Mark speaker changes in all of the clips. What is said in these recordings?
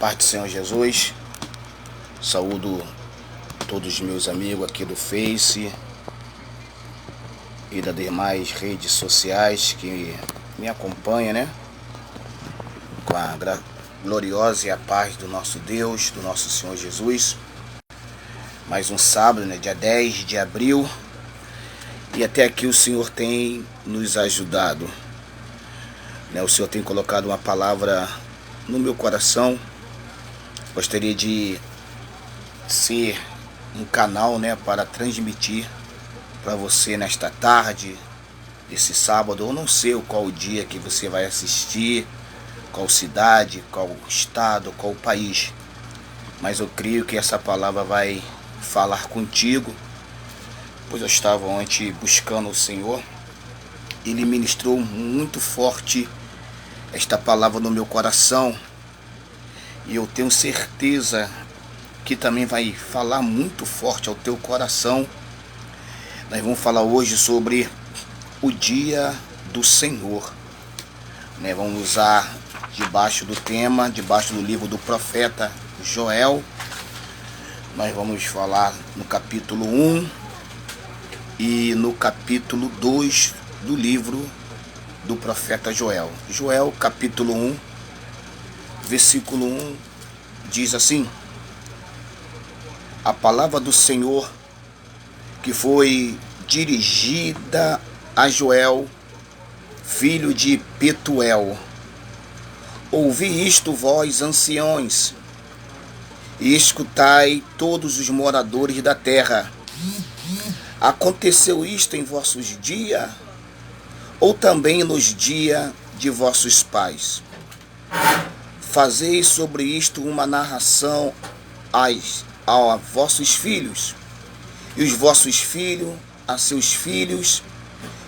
Speaker 1: Paz do Senhor Jesus. Saúdo todos os meus amigos aqui do Face e das demais redes sociais que me acompanham, né? Com a gloriosa e a paz do nosso Deus, do nosso Senhor Jesus. Mais um sábado, né? Dia 10 de abril. E até aqui o Senhor tem nos ajudado, né? O Senhor tem colocado uma palavra no meu coração. Gostaria de ser um canal, né, para transmitir para você nesta tarde, esse sábado. Eu não sei qual o dia que você vai assistir, qual cidade, qual estado, qual país, mas eu creio que essa palavra vai falar contigo, pois eu estava ontem buscando o Senhor. Ele ministrou muito forte esta palavra no meu coração, e eu tenho certeza que também vai falar muito forte ao teu coração. Nós vamos falar hoje sobre o dia do Senhor, né? Vamos usar debaixo do tema, debaixo do livro do profeta Joel. Nós vamos falar no capítulo 1 e no capítulo 2 do livro do profeta Joel. Joel capítulo 1, versículo 1 diz assim: a palavra do Senhor que foi dirigida a Joel, filho de Petuel. Ouvi isto, vós anciões, e escutai todos os moradores da terra. Aconteceu isto em vossos dias, ou também nos dias de vossos pais? Fazei sobre isto uma narração a vossos filhos, e os vossos filhos a seus filhos,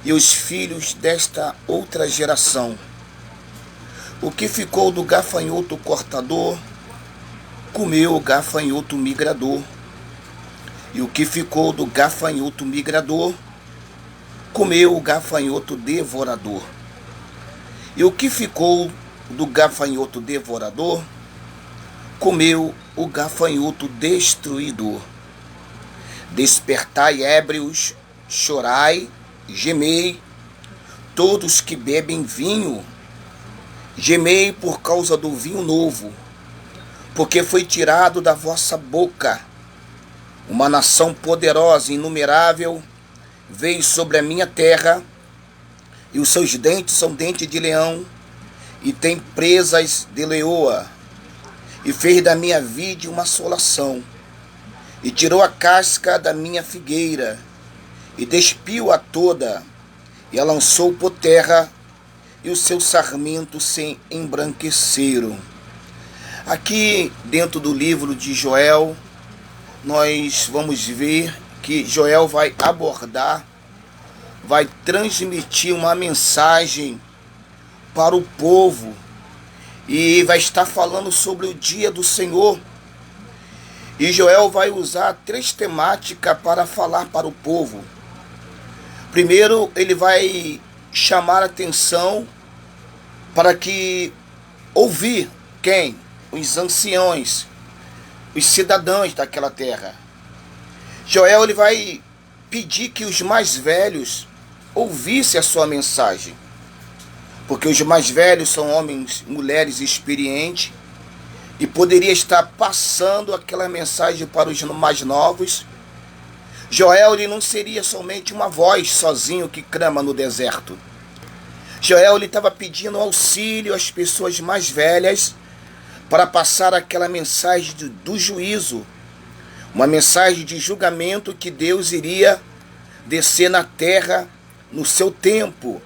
Speaker 1: e os filhos desta outra geração. O que ficou do gafanhoto cortador, comeu o gafanhoto migrador. E o que ficou do gafanhoto migrador, comeu o gafanhoto devorador. E o que ficou do gafanhoto devorador, comeu o gafanhoto destruidor. Despertai, ébrios, chorai, gemei, todos que bebem vinho, gemei por causa do vinho novo, porque foi tirado da vossa boca. Uma nação poderosa e inumerável veio sobre a minha terra, e os seus dentes são dentes de leão, e tem presas de leoa, e fez da minha vide uma assolação, e tirou a casca da minha figueira, e despiu-a toda, e a lançou por terra, e os seus sarmentos se embranqueceram. Aqui dentro do livro de Joel, nós vamos ver que Joel vai abordar, vai transmitir uma mensagem para o povo, e vai estar falando sobre o dia do Senhor. E Joel vai usar 3 temáticas para falar para o povo. Primeiro, ele vai chamar a atenção para que ouvir quem? Os anciões, os cidadãos daquela terra. Joel ele vai pedir que os mais velhos ouvissem a sua mensagem, porque os mais velhos são homens, mulheres experientes, e poderia estar passando aquela mensagem para os mais novos. Joel ele não seria somente uma voz sozinho que clama no deserto. Joel ele estava pedindo auxílio às pessoas mais velhas para passar aquela mensagem do juízo, uma mensagem de julgamento que Deus iria descer na terra no seu tempo.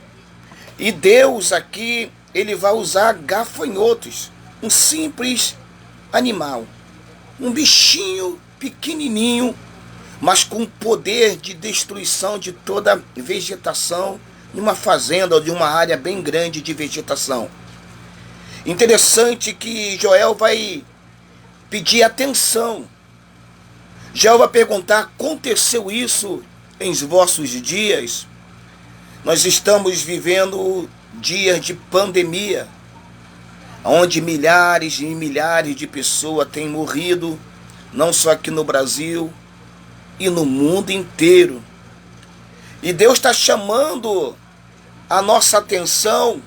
Speaker 1: E Deus aqui ele vai usar gafanhotos, um simples animal, um bichinho pequenininho, mas com poder de destruição de toda a vegetação, de uma fazenda ou de uma área bem grande de vegetação. Interessante que Joel vai pedir atenção. Joel vai perguntar: aconteceu isso em vossos dias? Nós estamos vivendo dias de pandemia. onde milhares e milhares de pessoas têm morrido, não só aqui no Brasil, e no mundo inteiro. E Deus está chamando a nossa atenção,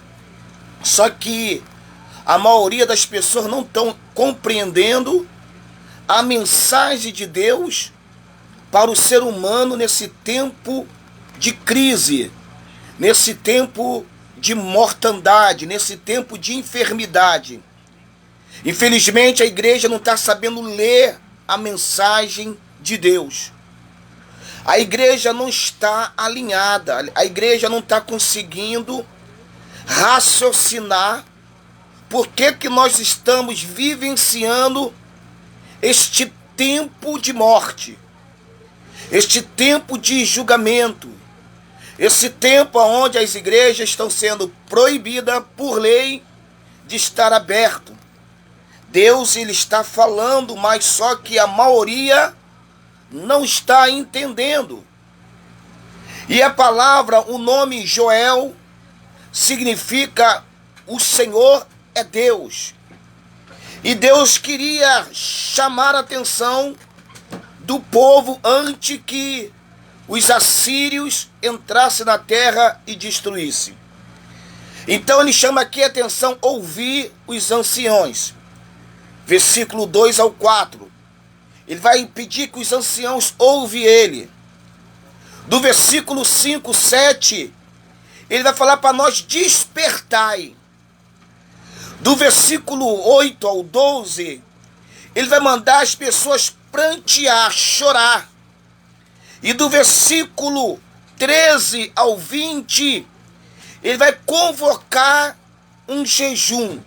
Speaker 1: só que a maioria das pessoas não estão compreendendo a mensagem de Deus para o ser humano nesse tempo de crise, nesse tempo de mortandade, nesse tempo de enfermidade. Infelizmente, a igreja não está sabendo ler a mensagem de Deus. A igreja não está alinhada, a igreja não está conseguindo raciocinar por que nós estamos vivenciando este tempo de morte, este tempo de julgamento, esse tempo onde as igrejas estão sendo proibidas por lei de estar aberto. Deus, ele está falando, mas só que a maioria não está entendendo. E a palavra, o nome Joel, significa o Senhor é Deus. E Deus queria chamar a atenção do povo antes que os assírios entrassem na terra e destruíssem. Então ele chama aqui a atenção, ouvir os anciões. Versículo 2 ao 4. Ele vai pedir que os anciãos ouvem ele. Do versículo 5, 7, ele vai falar para nós despertai. Do versículo 8 ao 12, ele vai mandar as pessoas prantear, chorar. E do versículo 13 ao 20, ele vai convocar um jejum.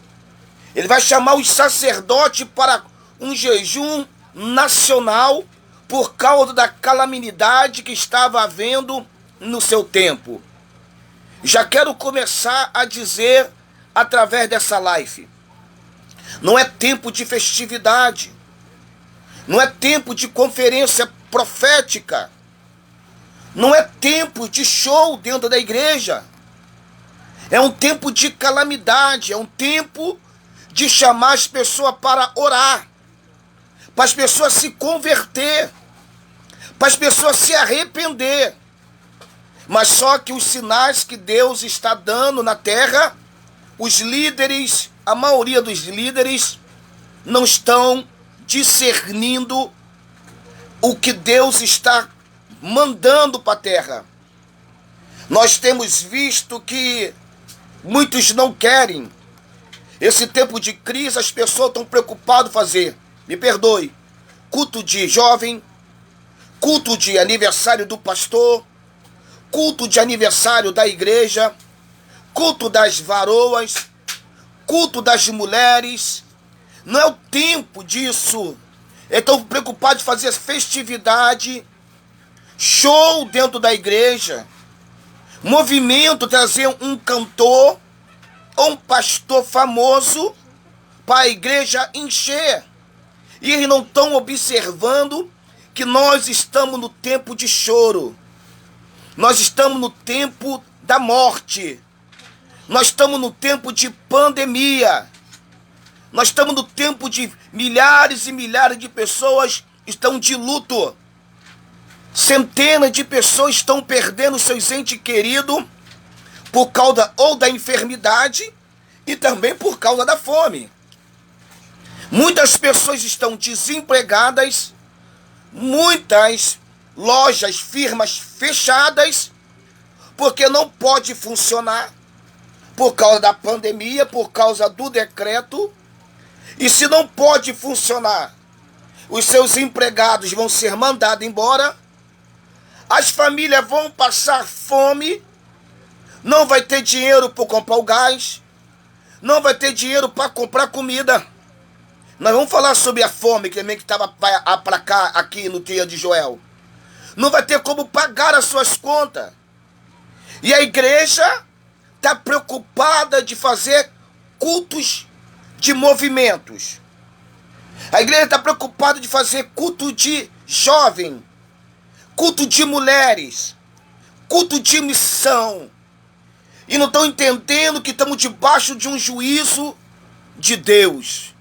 Speaker 1: Ele vai chamar os sacerdotes para um jejum nacional por causa da calamidade que estava havendo no seu tempo. Já quero começar a dizer através dessa live: não é tempo de festividade, não é tempo de conferência profética, não é tempo de show dentro da igreja. É um tempo de calamidade, é um tempo de chamar as pessoas para orar, para as pessoas se converter, para as pessoas se arrepender. Mas só que os sinais que Deus está dando na terra, os líderes, a maioria dos líderes, não estão discernindo o que Deus está mandando para a terra. Nós temos visto que muitos não querem. Esse tempo de crise, as pessoas estão preocupadas em fazer, me perdoe, culto de jovem, culto de aniversário do pastor, culto de aniversário da igreja, culto das varoas, culto das mulheres. Não é o tempo disso. Estão preocupados em fazer festividade, show dentro da igreja, movimento, trazer um cantor ou um pastor famoso para a igreja encher. E eles não estão observando que nós estamos no tempo de choro. Nós estamos no tempo da morte. Nós estamos no tempo de pandemia. Nós estamos no tempo de milhares e milhares de pessoas estão de luto. Centenas de pessoas estão perdendo seus entes queridos por causa ou da enfermidade e também por causa da fome. Muitas pessoas estão desempregadas, muitas lojas, firmas fechadas, porque não pode funcionar por causa da pandemia, por causa do decreto. E se não pode funcionar, os seus empregados vão ser mandados embora, as famílias vão passar fome, não vai ter dinheiro para comprar o gás, não vai ter dinheiro para comprar comida. Nós vamos falar sobre a fome que estava para cá, aqui no dia de Joel. Não vai ter como pagar as suas contas. E a igreja está preocupada de fazer cultos de movimentos. A igreja está preocupada de fazer culto de jovem, culto de mulheres, culto de missão. E não estão entendendo que estamos debaixo de um juízo de Deus.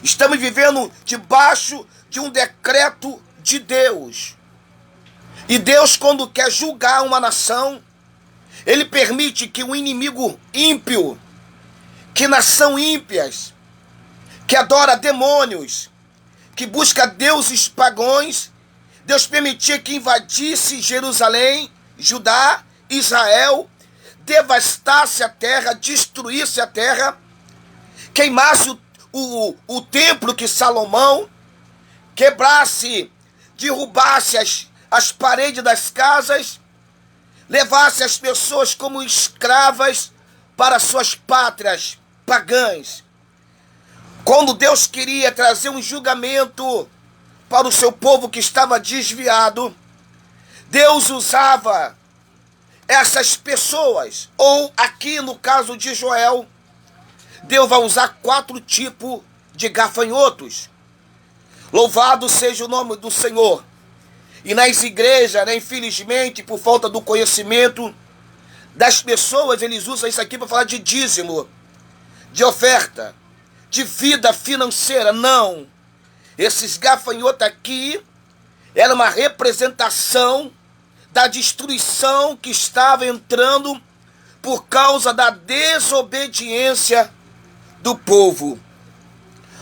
Speaker 1: Estamos vivendo debaixo de um decreto de Deus. E Deus, quando quer julgar uma nação, Ele permite que o inimigo ímpio, que nação ímpias, que adora demônios, que busca deuses pagãos, Deus permitia que invadisse Jerusalém, Judá, Israel, devastasse a terra, destruísse a terra, queimasse o templo que Salomão, quebrasse, derrubasse as paredes das casas, levasse as pessoas como escravas para suas pátrias pagãs. Quando Deus queria trazer um julgamento para o seu povo que estava desviado, Deus usava essas pessoas, ou aqui no caso de Joel, Deus vai usar 4 tipos de gafanhotos. Louvado seja o nome do Senhor. E nas igrejas, né, infelizmente, por falta do conhecimento das pessoas, eles usam isso aqui para falar de dízimo, de oferta, de vida financeira. Não. Esses gafanhotos aqui era uma representação da destruição que estava entrando por causa da desobediência do povo.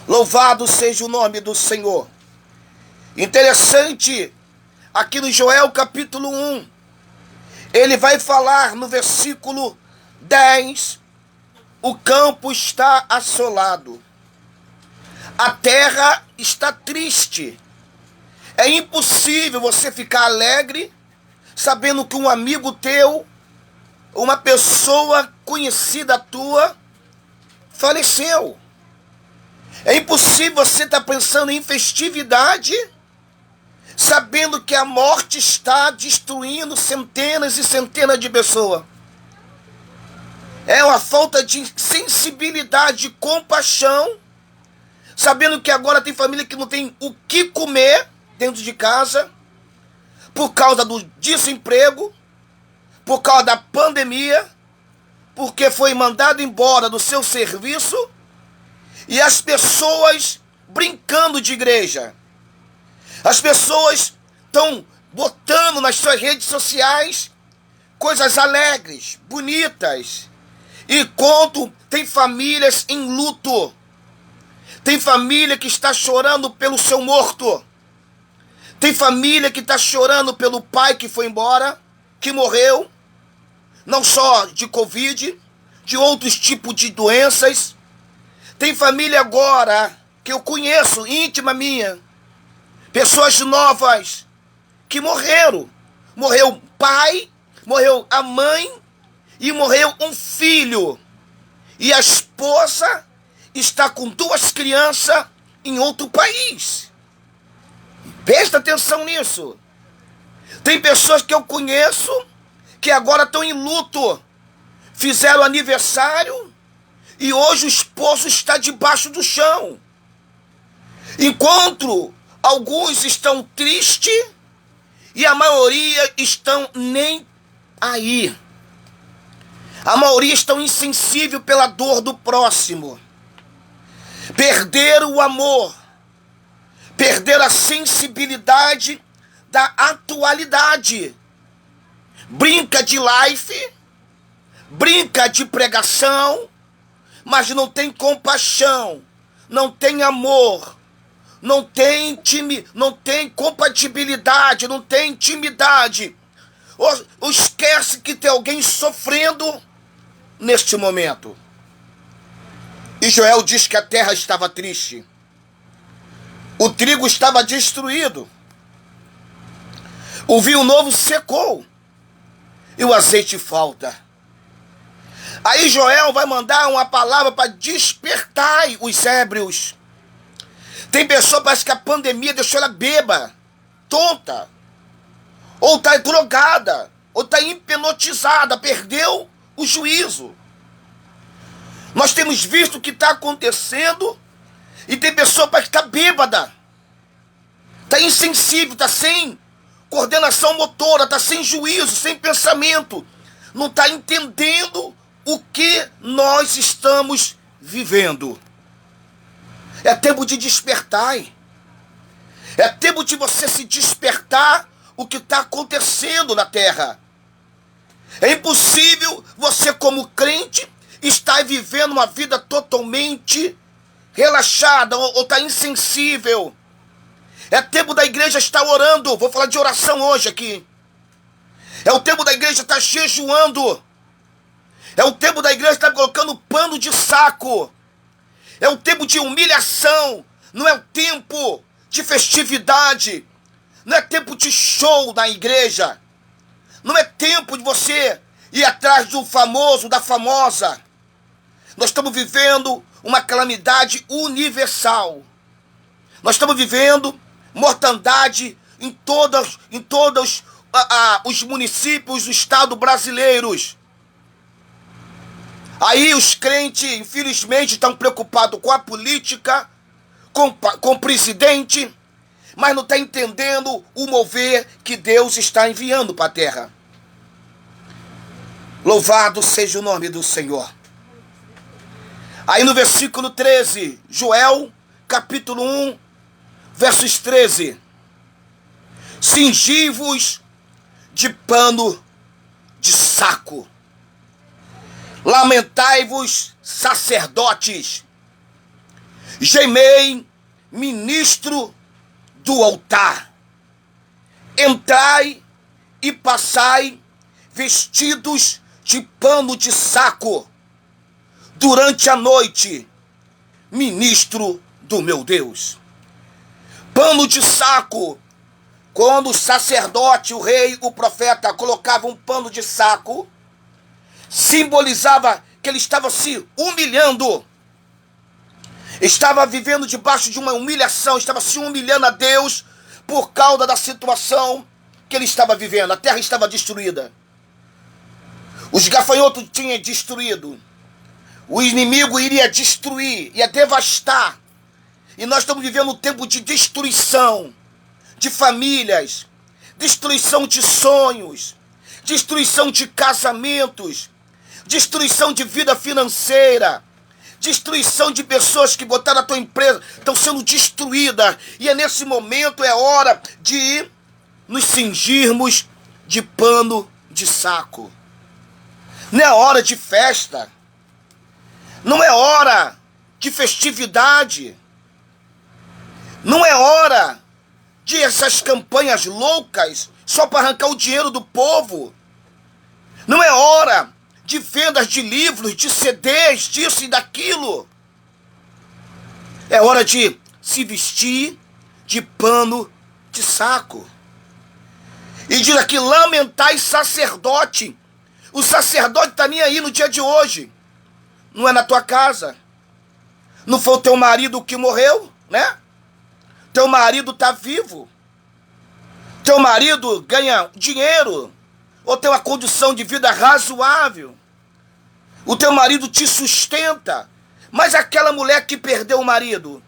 Speaker 1: Louvado seja o nome do Senhor. Interessante, aqui no Joel capítulo 1, ele vai falar no versículo 10, o campo está assolado, a terra está triste. É impossível você ficar alegre sabendo que um amigo teu, uma pessoa conhecida tua, faleceu. É impossível você estar pensando em festividade sabendo que a morte está destruindo centenas e centenas de pessoas. É uma falta de sensibilidade, de compaixão, sabendo que agora tem família que não tem o que comer dentro de casa, por causa do desemprego, por causa da pandemia, porque foi mandado embora do seu serviço, e as pessoas brincando de igreja. As pessoas estão botando nas suas redes sociais coisas alegres, bonitas. E enquanto tem famílias em luto, tem família que está chorando pelo seu morto, tem família que está chorando pelo pai que foi embora, que morreu, não só de Covid, de outros tipos de doenças. Tem família agora que eu conheço, íntima minha, pessoas novas que morreram. Morreu o pai, morreu a mãe e morreu um filho. E a esposa está com 2 crianças em outro país. Presta atenção nisso. Tem pessoas que eu conheço que agora estão em luto. Fizeram aniversário e hoje o esposo está debaixo do chão. Enquanto alguns estão tristes e a maioria estão nem aí. A maioria estão insensível pela dor do próximo. Perderam o amor. Perderam a sensibilidade da atualidade. Brinca de life, brinca de pregação, mas não tem compaixão, não tem amor, não tem não tem compatibilidade, não tem intimidade. Ou esquece que tem alguém sofrendo neste momento. E Joel diz que a terra estava triste. O trigo estava destruído. O vinho novo secou. E o azeite falta. Aí Joel vai mandar uma palavra para despertar os ébrios. Tem pessoa, parece que a pandemia deixou ela bêbada, tonta, ou está drogada, ou está hipnotizada, perdeu o juízo. Nós temos visto o que está acontecendo e tem pessoa que está bêbada, está insensível, está sem coordenação motora, está sem juízo, sem pensamento, não está entendendo o que nós estamos vivendo. É tempo de despertar. É tempo de você se despertar o que está acontecendo na terra. É impossível você, como crente, estar vivendo uma vida totalmente relaxada ou estar insensível. É tempo da igreja estar orando. Vou falar de oração hoje aqui. É o tempo da igreja estar jejuando. É o tempo da igreja estar colocando pano de saco. É o tempo de humilhação. Não é o tempo de festividade. Não é tempo de show na igreja. Não é tempo de você ir atrás do famoso, da famosa. Nós estamos vivendo uma calamidade universal. Nós estamos vivendo mortandade em todos os municípios do estado brasileiros. Aí os crentes, infelizmente, estão preocupados com a política, com o presidente, mas não estão entendendo o mover que Deus está enviando para a terra. Louvado seja o nome do Senhor. Aí no versículo 13, Joel, capítulo 1, versos 13. Cingi-vos de pano de saco. Lamentai-vos, sacerdotes. Gemei, ministro do altar. Entrai e passai vestidos de pano de saco durante a noite, ministro do meu Deus. Pano de saco. Quando o sacerdote, o rei, o profeta colocavam um pano de saco, simbolizava que ele estava se humilhando. Estava vivendo debaixo de uma humilhação, estava se humilhando a Deus por causa da situação que ele estava vivendo. A terra estava destruída. Os gafanhotos tinham destruído. O inimigo iria destruir, ia devastar. E nós estamos vivendo um tempo de destruição de famílias, destruição de sonhos, destruição de casamentos, destruição de vida financeira, destruição de pessoas que botaram a tua empresa, estão sendo destruídas. E é nesse momento, é hora de nos cingirmos de pano de saco. Não é hora de festa. Não é hora de festividade. Não é hora de essas campanhas loucas só para arrancar o dinheiro do povo. Não é hora de vendas de livros, de CDs, disso e daquilo. É hora de se vestir de pano de saco. E diz aqui, lamentai sacerdote. O sacerdote está nem aí no dia de hoje. Não é na tua casa. Não foi o teu marido que morreu, né? Teu marido está vivo. Teu marido ganha dinheiro. Ou tem uma condição de vida razoável. O teu marido te sustenta. Mas aquela mulher que perdeu o marido.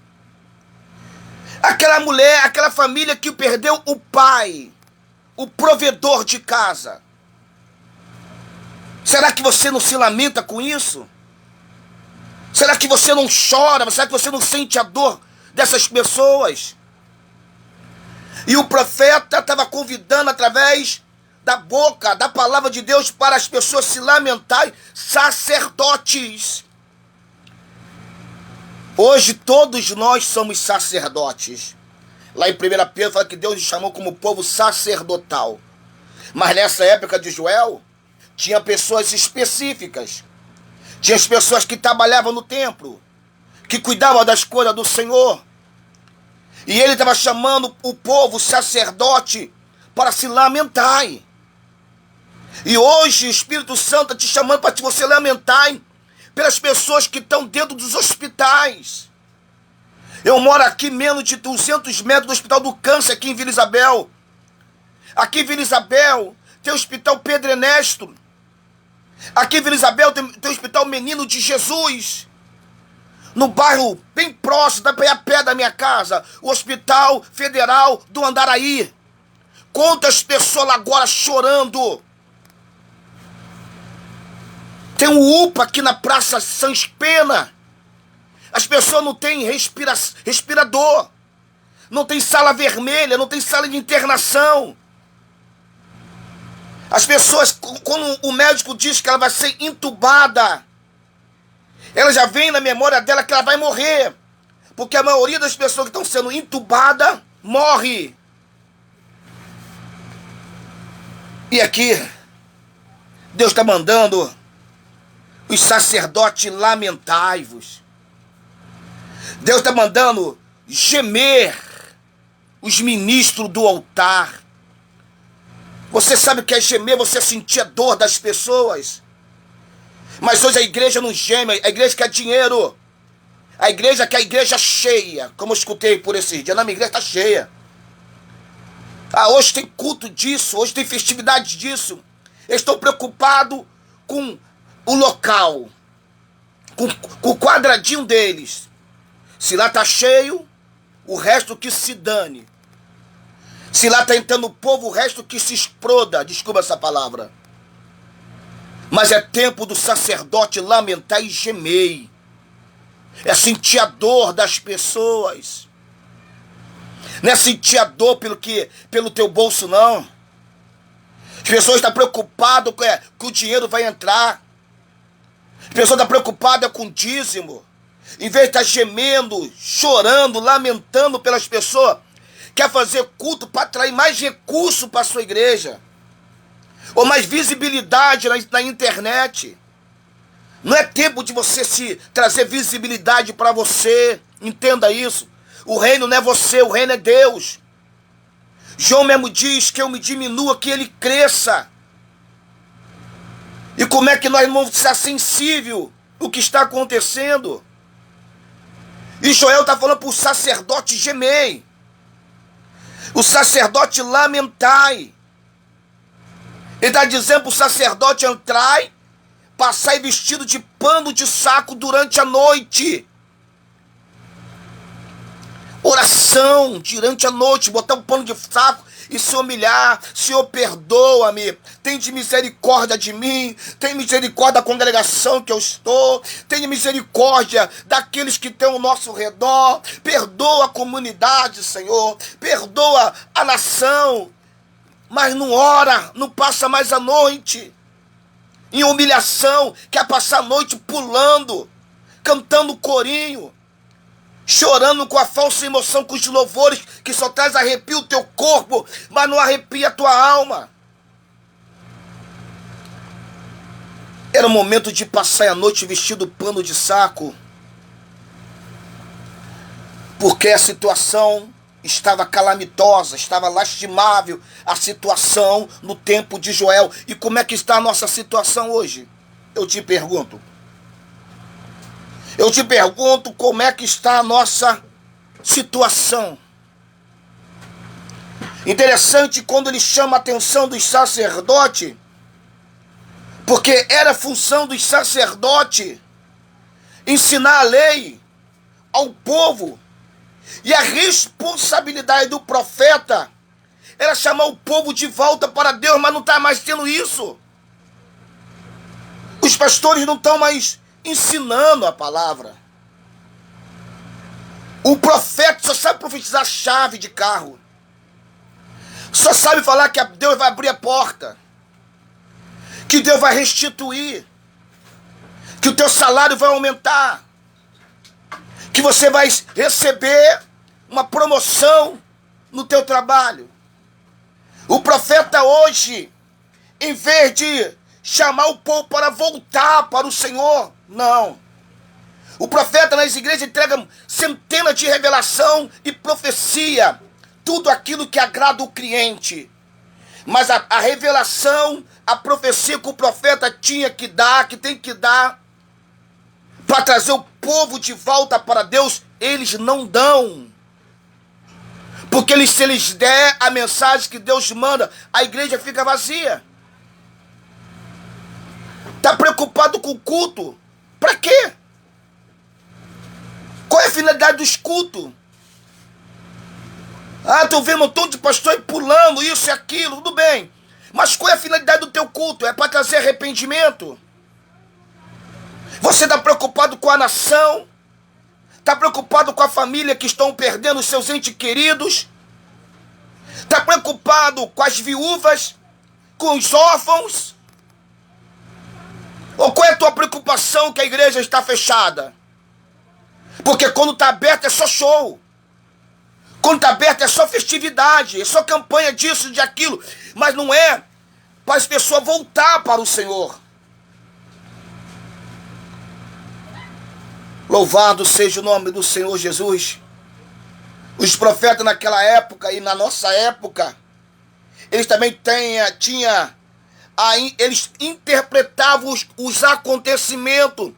Speaker 1: Aquela mulher, aquela família que perdeu o pai. O provedor de casa. Será que você não se lamenta com isso? Será que você não chora? Será que você não sente a dor dessas pessoas? E o profeta estava convidando através da boca, da palavra de Deus, para as pessoas se lamentarem, sacerdotes. Hoje todos nós somos sacerdotes. Lá em 1 Pedro fala que Deus nos chamou como povo sacerdotal. Mas nessa época de Joel, tinha pessoas específicas. Tinha as pessoas que trabalhavam no templo, que cuidavam das coisas do Senhor. E ele estava chamando o povo sacerdote para se lamentar. E hoje o Espírito Santo está te chamando para você lamentar pelas pessoas que estão dentro dos hospitais. Eu moro aqui menos de 200 metros do Hospital do Câncer, aqui em Vila Isabel. Aqui em Vila Isabel tem o Hospital Pedro Ernesto. Aqui em Vila Isabel tem o Hospital Menino de Jesus. No bairro bem próximo, a pé da minha casa, o Hospital Federal do Andaraí. Quantas pessoas lá agora chorando. Tem um UPA aqui na Praça Sans Pena. As pessoas não têm respirador, não tem sala vermelha, não tem sala de internação. As pessoas, quando o médico diz que ela vai ser entubada, ela já vem na memória dela que ela vai morrer. Porque a maioria das pessoas que estão sendo entubadas morre. E aqui, Deus está mandando os sacerdotes lamentai-vos. Deus está mandando gemer os ministros do altar. Você sabe o que é gemer? Você sentir a dor das pessoas. Mas hoje a igreja não geme, a igreja quer dinheiro. A igreja quer a igreja cheia, como eu escutei por esses dias. Na minha igreja está cheia. Hoje tem culto disso, hoje tem festividade disso. Eles estão preocupados com o local, com o quadradinho deles. Se lá está cheio, o resto que se dane. Se lá está entrando o povo, o resto que se exploda. Desculpa essa palavra. Mas é tempo do sacerdote lamentar e gemer. É sentir a dor das pessoas. Não é sentir a dor pelo teu bolso, não. As pessoas estão preocupadas que o dinheiro vai entrar. As pessoas estão preocupadas com o dízimo. Em vez de estar gemendo, chorando, lamentando pelas pessoas, quer fazer culto para atrair mais recurso para a sua igreja. Ou mais visibilidade na internet. Não é tempo de você se trazer visibilidade para você. Entenda isso. O reino não é você, o reino é Deus. João mesmo diz que eu me diminua, que ele cresça. E como é que nós não vamos ser sensíveis ao que está acontecendo? E Joel está falando para o sacerdote gemei. O sacerdote lamentai. Ele está dizendo para o sacerdote entrai, passai vestido de pano de saco durante a noite. Oração durante a noite, botar um pano de saco e se humilhar. Senhor, perdoa-me, tem de misericórdia de mim, tem misericórdia da congregação que eu estou, tem misericórdia daqueles que estão ao nosso redor, perdoa a comunidade, Senhor, perdoa a nação, mas não ora, não passa mais a noite em humilhação, quer passar a noite pulando, cantando corinho, chorando com a falsa emoção, com os louvores que só traz arrepio o teu corpo, mas não arrepia a tua alma. Era o momento de passar a noite vestido pano de saco, porque a situação estava calamitosa, estava lastimável a situação no tempo de Joel. E como é que está a nossa situação hoje? Eu te pergunto. Eu te pergunto como é que está a nossa situação. Interessante quando ele chama a atenção dos sacerdotes, porque era função dos sacerdotes ensinar a lei ao povo. E a responsabilidade do profeta era chamar o povo de volta para Deus, mas não está mais tendo isso. Os pastores não estão mais ensinando a palavra. O profeta só sabe profetizar chave de carro. Só sabe falar que Deus vai abrir a porta, que Deus vai restituir, que o teu salário vai aumentar, que você vai receber uma promoção no teu trabalho. O profeta hoje, em vez de chamar o povo para voltar para o Senhor, não. O profeta nas igrejas entrega centenas de revelação e profecia, tudo aquilo que agrada o cliente. Mas a revelação, a profecia que o profeta tinha que dar, que tem que dar, para trazer o povo de volta para Deus, eles não dão. Porque se eles der a mensagem que Deus manda, a igreja fica vazia. Está preocupado com o culto? Para quê? Qual é a finalidade dos cultos? Estou vendo um montão de pastor pulando isso e aquilo, tudo bem. Mas qual é a finalidade do teu culto? É para trazer arrependimento? Você está preocupado com a nação? Está preocupado com a família que estão perdendo os seus entes queridos? Está preocupado com as viúvas, com os órfãos? Ou qual é a tua preocupação que a igreja está fechada? Porque quando está aberta é só show. Quando está aberta é só festividade, é só campanha disso, de aquilo. Mas não é para as pessoas voltar para o Senhor. Louvado seja o nome do Senhor Jesus. Os naquela época e na nossa época, eles também eles interpretavam os acontecimentos.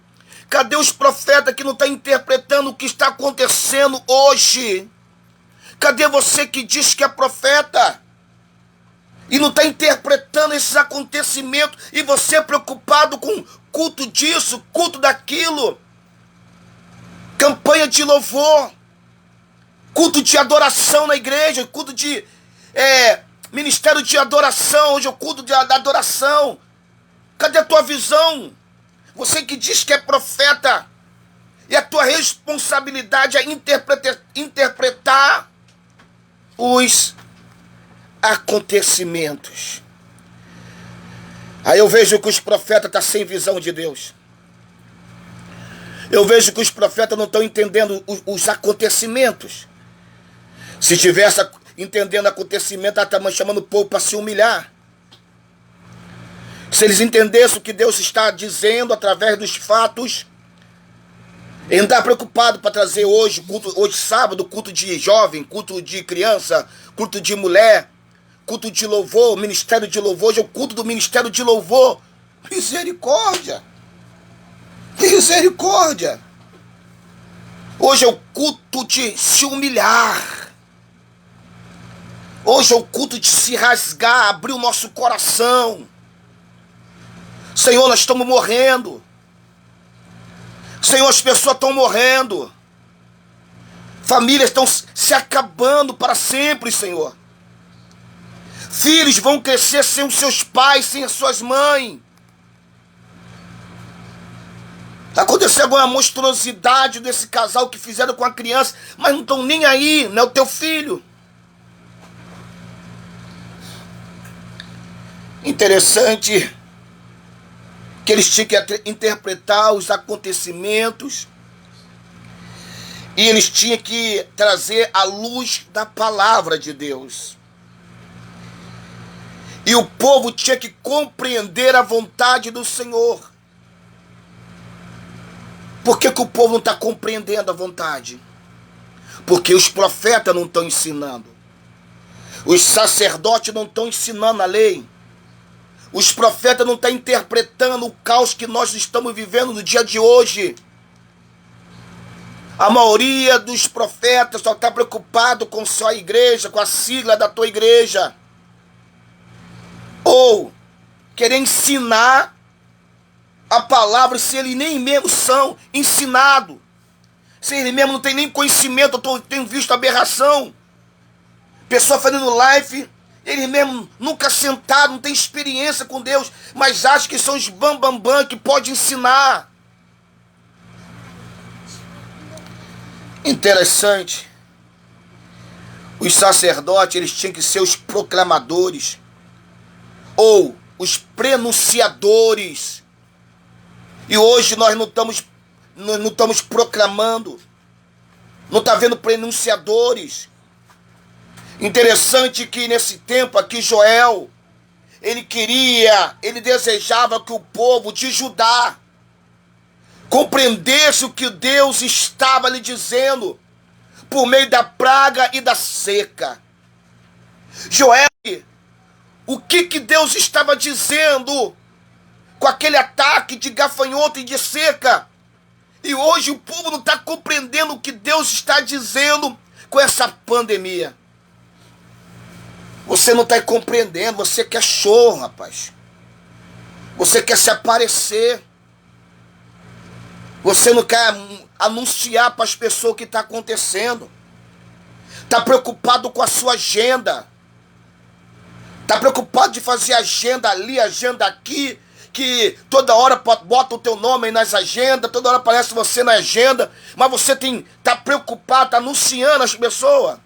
Speaker 1: Cadê os profetas que não estão interpretando o que está acontecendo hoje? Cadê você que diz que é profeta e não está interpretando esses acontecimentos, e você preocupado com culto disso, culto daquilo, campanha de louvor, culto de adoração na igreja, culto de ministério de adoração, hoje é o culto da adoração. Cadê a tua visão? Você que diz que é profeta, e a tua responsabilidade é interpretar os acontecimentos. Aí eu vejo que os profetas estão sem visão de Deus. Eu vejo que os profetas não estão entendendo os acontecimentos. Se tivesse entendendo acontecimento, ela está chamando o povo para se humilhar. Se eles entendessem o que Deus está dizendo através dos fatos, ele não está preocupado para trazer hoje sábado, culto de jovem, culto de criança, culto de mulher, culto de louvor, ministério de louvor. Hoje é o culto do ministério de louvor. Misericórdia! Misericórdia! Hoje é o culto de se humilhar. Hoje é o culto de se rasgar, abrir o nosso coração. Senhor, nós estamos morrendo. Senhor, as pessoas estão morrendo. Famílias estão se acabando para sempre, Senhor. Filhos vão crescer sem os seus pais, sem as suas mães. Aconteceu alguma monstruosidade desse casal que fizeram com a criança, mas não estão nem aí, não é o teu filho. Interessante que eles tinham que interpretar os acontecimentos e eles tinham que trazer a luz da palavra de Deus. E o povo tinha que compreender a vontade do Senhor. Por que o povo não está compreendendo a vontade? Porque os profetas não estão ensinando. Os sacerdotes não estão ensinando a lei. Os profetas não estão interpretando o caos que nós estamos vivendo no dia de hoje. A maioria dos profetas só está preocupado com sua igreja, com a sigla da tua igreja. Ou querer ensinar a palavra se eles nem mesmo são ensinados. Se eles mesmo não têm nem conhecimento, eu tenho visto aberração. Pessoa fazendo live, eles mesmo nunca sentaram, não tem experiência com Deus, mas acham que são os bambambam que pode ensinar. Interessante. Os sacerdotes, eles tinham que ser os proclamadores ou os prenunciadores. E hoje nós não estamos proclamando. Não está vendo prenunciadores. Interessante que nesse tempo aqui Joel, ele desejava que o povo de Judá compreendesse o que Deus estava lhe dizendo por meio da praga e da seca. Joel, o que Deus estava dizendo com aquele ataque de gafanhoto e de seca? E hoje o povo não está compreendendo o que Deus está dizendo com essa pandemia. Você não está compreendendo, você quer show, rapaz. Você quer se aparecer. Você não quer anunciar para as pessoas o que está acontecendo. Está preocupado com a sua agenda. Está preocupado de fazer agenda ali, agenda aqui, que toda hora bota o teu nome aí nas agendas, toda hora aparece você na agenda, mas você tá preocupado, tá anunciando as pessoas.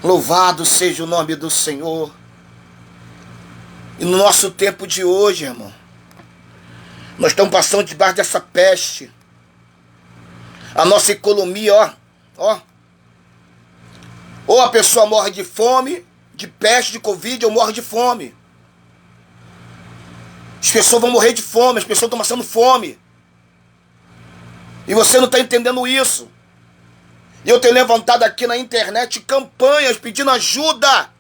Speaker 1: Louvado seja o nome do Senhor. E no nosso tempo de hoje, irmão, nós estamos passando debaixo dessa peste. A nossa economia, ou a pessoa morre de fome, de peste, de Covid, ou morre de fome. As pessoas vão morrer de fome, as pessoas estão passando fome. E você não está entendendo isso. E eu tenho levantado aqui na internet campanhas pedindo ajuda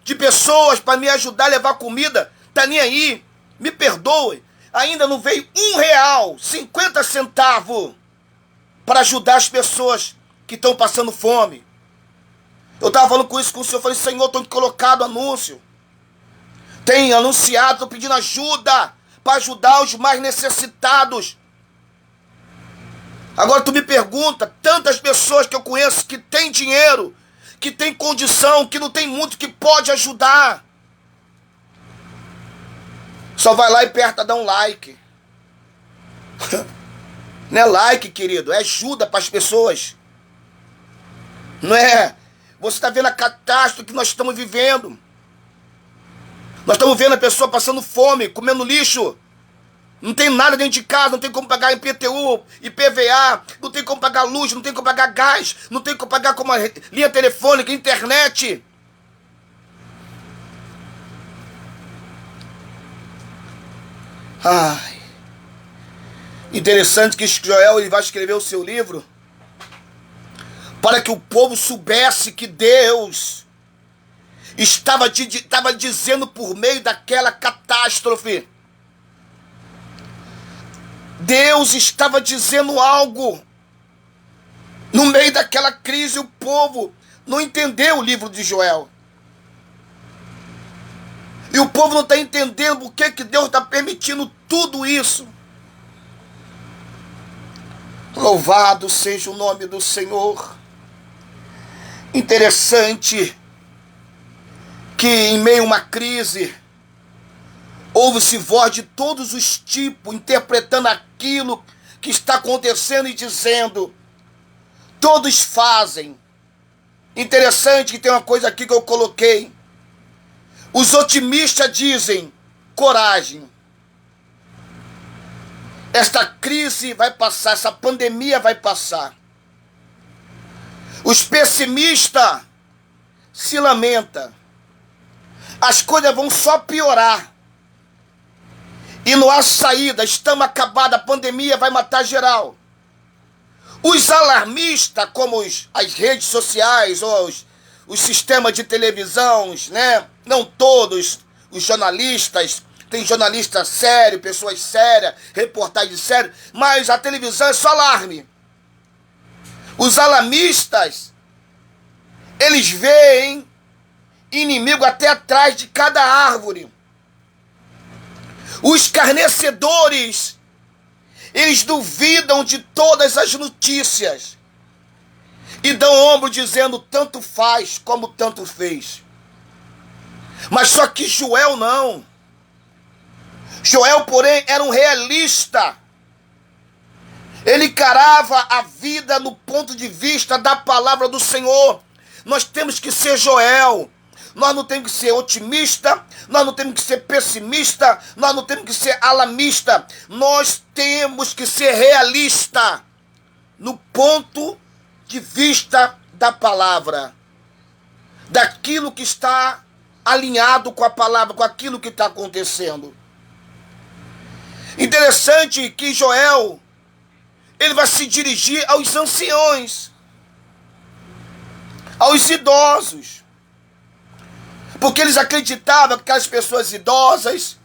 Speaker 1: de pessoas para me ajudar a levar comida. Tá nem aí, me perdoe. Ainda não veio R$1, 50 centavos para ajudar as pessoas que estão passando fome. Eu estava falando com isso com o Senhor, eu falei, Senhor, estou colocado anúncio. Tem anunciado, estou pedindo ajuda para ajudar os mais necessitados. Agora tu me pergunta, tantas pessoas que eu conheço que têm dinheiro, que têm condição, que não tem muito, que pode ajudar. Só vai lá e aperta, dá um like. Não é like, querido, é ajuda para as pessoas. Não é? Você está vendo a catástrofe que nós estamos vivendo. Nós estamos vendo a pessoa passando fome, comendo lixo. Não tem nada dentro de casa, não tem como pagar IPTU, IPVA, não tem como pagar luz, não tem como pagar gás, não tem como pagar como linha telefônica, internet. Ai. Interessante que Joel ele vai escrever o seu livro para que o povo soubesse que Deus estava dizendo por meio daquela catástrofe. Deus estava dizendo algo no meio daquela crise. O povo não entendeu o livro de Joel. E o povo não está entendendo por que Deus está permitindo tudo isso. Louvado seja o nome do Senhor. Interessante que em meio a uma crise ouve-se voz de todos os tipos, interpretando aquilo que está acontecendo e dizendo, todos fazem. Interessante que tem uma coisa aqui que eu coloquei. Os otimistas dizem, coragem. Esta crise vai passar, essa pandemia vai passar. Os pessimistas se lamentam. As coisas vão só piorar. E não há saída, estamos acabados, a pandemia vai matar geral. Os alarmistas, como as redes sociais, ou os sistemas de televisão, né? Não todos os jornalistas, tem jornalista sério, pessoas sérias, reportagem séria, mas a televisão é só alarme. Os alarmistas, eles veem inimigo até atrás de cada árvore. Os escarnecedores, eles duvidam de todas as notícias e dão ombro dizendo tanto faz como tanto fez. Mas só que Joel não. Joel, porém, era um realista. Ele encarava a vida no ponto de vista da palavra do Senhor. Nós temos que ser Joel. Nós não temos que ser otimista, nós não temos que ser pessimista, nós não temos que ser alarmista. Nós temos que ser realista no ponto de vista da palavra, daquilo que está alinhado com a palavra, com aquilo que está acontecendo. Interessante que Joel, ele vai se dirigir aos anciões, aos idosos, porque eles acreditavam que aquelas pessoas idosas,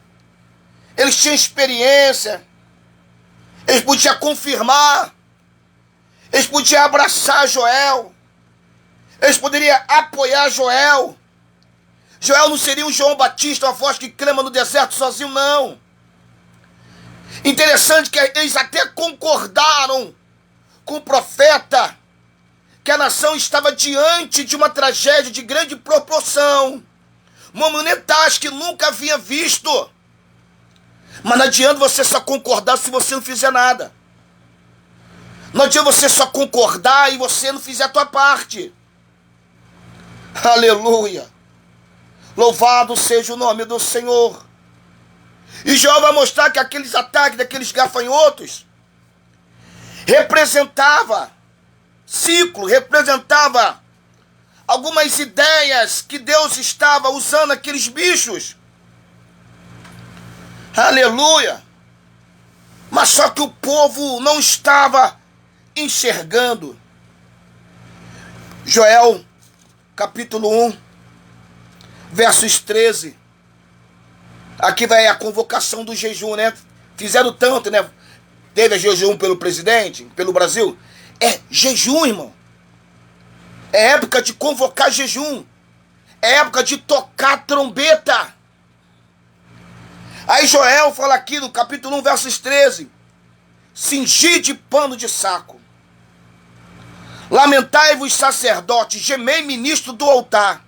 Speaker 1: eles tinham experiência, eles podiam confirmar, eles podiam abraçar Joel, eles poderiam apoiar Joel. Joel não seria um João Batista, uma voz que clama no deserto sozinho, não. Interessante que eles até concordaram com o profeta que a nação estava diante de uma tragédia de grande proporção. monumentais que nunca havia visto. Mas não adianta você só concordar se você não fizer nada. Não adianta você só concordar e você não fizer a tua parte. Aleluia. Louvado seja o nome do Senhor. E Jó vai mostrar que aqueles ataques daqueles gafanhotos representava ciclo, representava algumas ideias que Deus estava usando aqueles bichos. Aleluia. Mas só que o povo não estava enxergando. Joel, capítulo 1, versos 13. Aqui vai a convocação do jejum, né? Fizeram tanto, né? Teve a jejum pelo presidente, pelo Brasil. É jejum, irmão. É época de convocar jejum. É época de tocar trombeta. Aí Joel fala aqui no capítulo 1, versos 13. Cingi de pano de saco. Lamentai-vos, sacerdotes, gemei, ministro do altar.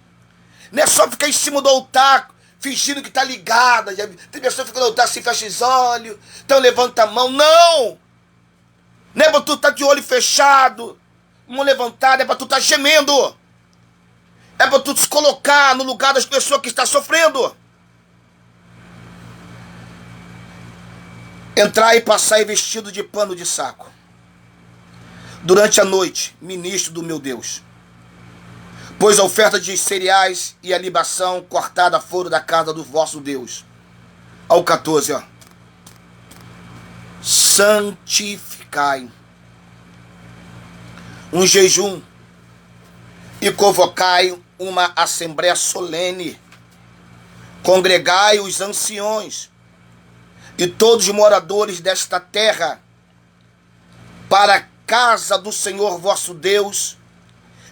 Speaker 1: Não é só ficar em cima do altar, fingindo que está ligada. Tem pessoa que fica no altar assim, fecha os olhos, então levanta a mão. Não! Não é para tu estar de olho fechado, mão levantada, é para tu estar gemendo. É para tu se colocar no lugar das pessoas que estão sofrendo. Entrar e passar vestido de pano de saco. Durante a noite, ministro do meu Deus. Pois a oferta de cereais e a libação cortada foram da casa do vosso Deus. Ao 14, ó. Santificai um jejum e convocai uma assembleia solene. Congregai os anciões e todos os moradores desta terra para a casa do Senhor vosso Deus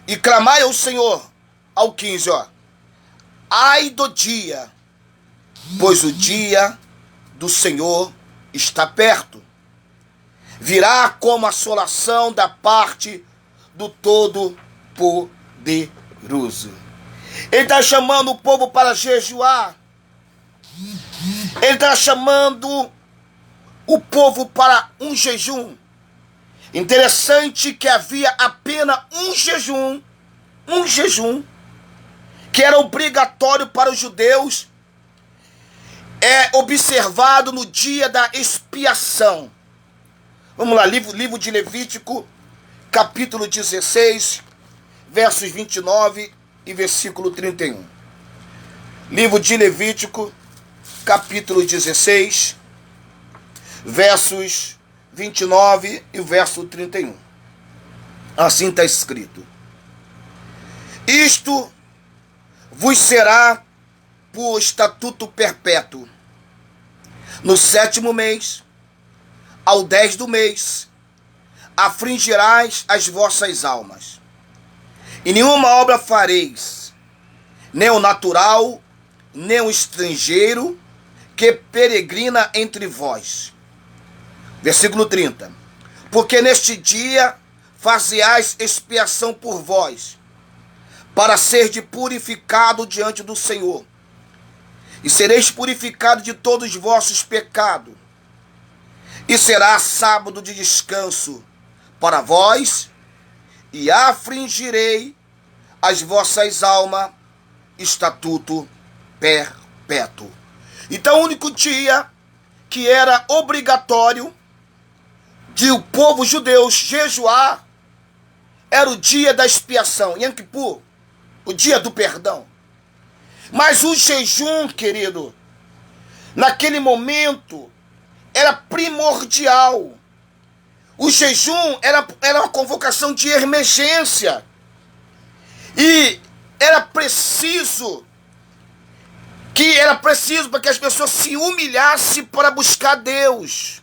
Speaker 1: e clamai ao Senhor. Ao 15, ó. Ai do dia, pois o dia do Senhor está perto. Virá como assolação da parte do Todo-Poderoso. Ele está chamando o povo para jejuar. Ele está chamando o povo para um jejum. Interessante que havia apenas um jejum, que era obrigatório para os judeus, observado no dia da expiação. Vamos lá, livro de Levítico, capítulo 16, versos 29 e versículo 31. Livro de Levítico, capítulo 16, versos 29 e o verso 31. Assim está escrito: isto vos será por estatuto perpétuo. No 7º mês, ao 10 do mês, afligirás as vossas almas. E nenhuma obra fareis, nem o natural, nem o estrangeiro, que peregrina entre vós. Versículo 30. Porque neste dia fazeais expiação por vós, para ser purificado diante do Senhor. E sereis purificado de todos os vossos pecados. E será sábado de descanso para vós, e afligirei as vossas almas, estatuto perpétuo. Então o único dia que era obrigatório de o povo judeu jejuar era o dia da expiação, Yom Kippur, o dia do perdão. Mas o jejum, querido, naquele momento era primordial. O jejum era uma convocação de emergência. E era preciso para que as pessoas se humilhassem para buscar Deus.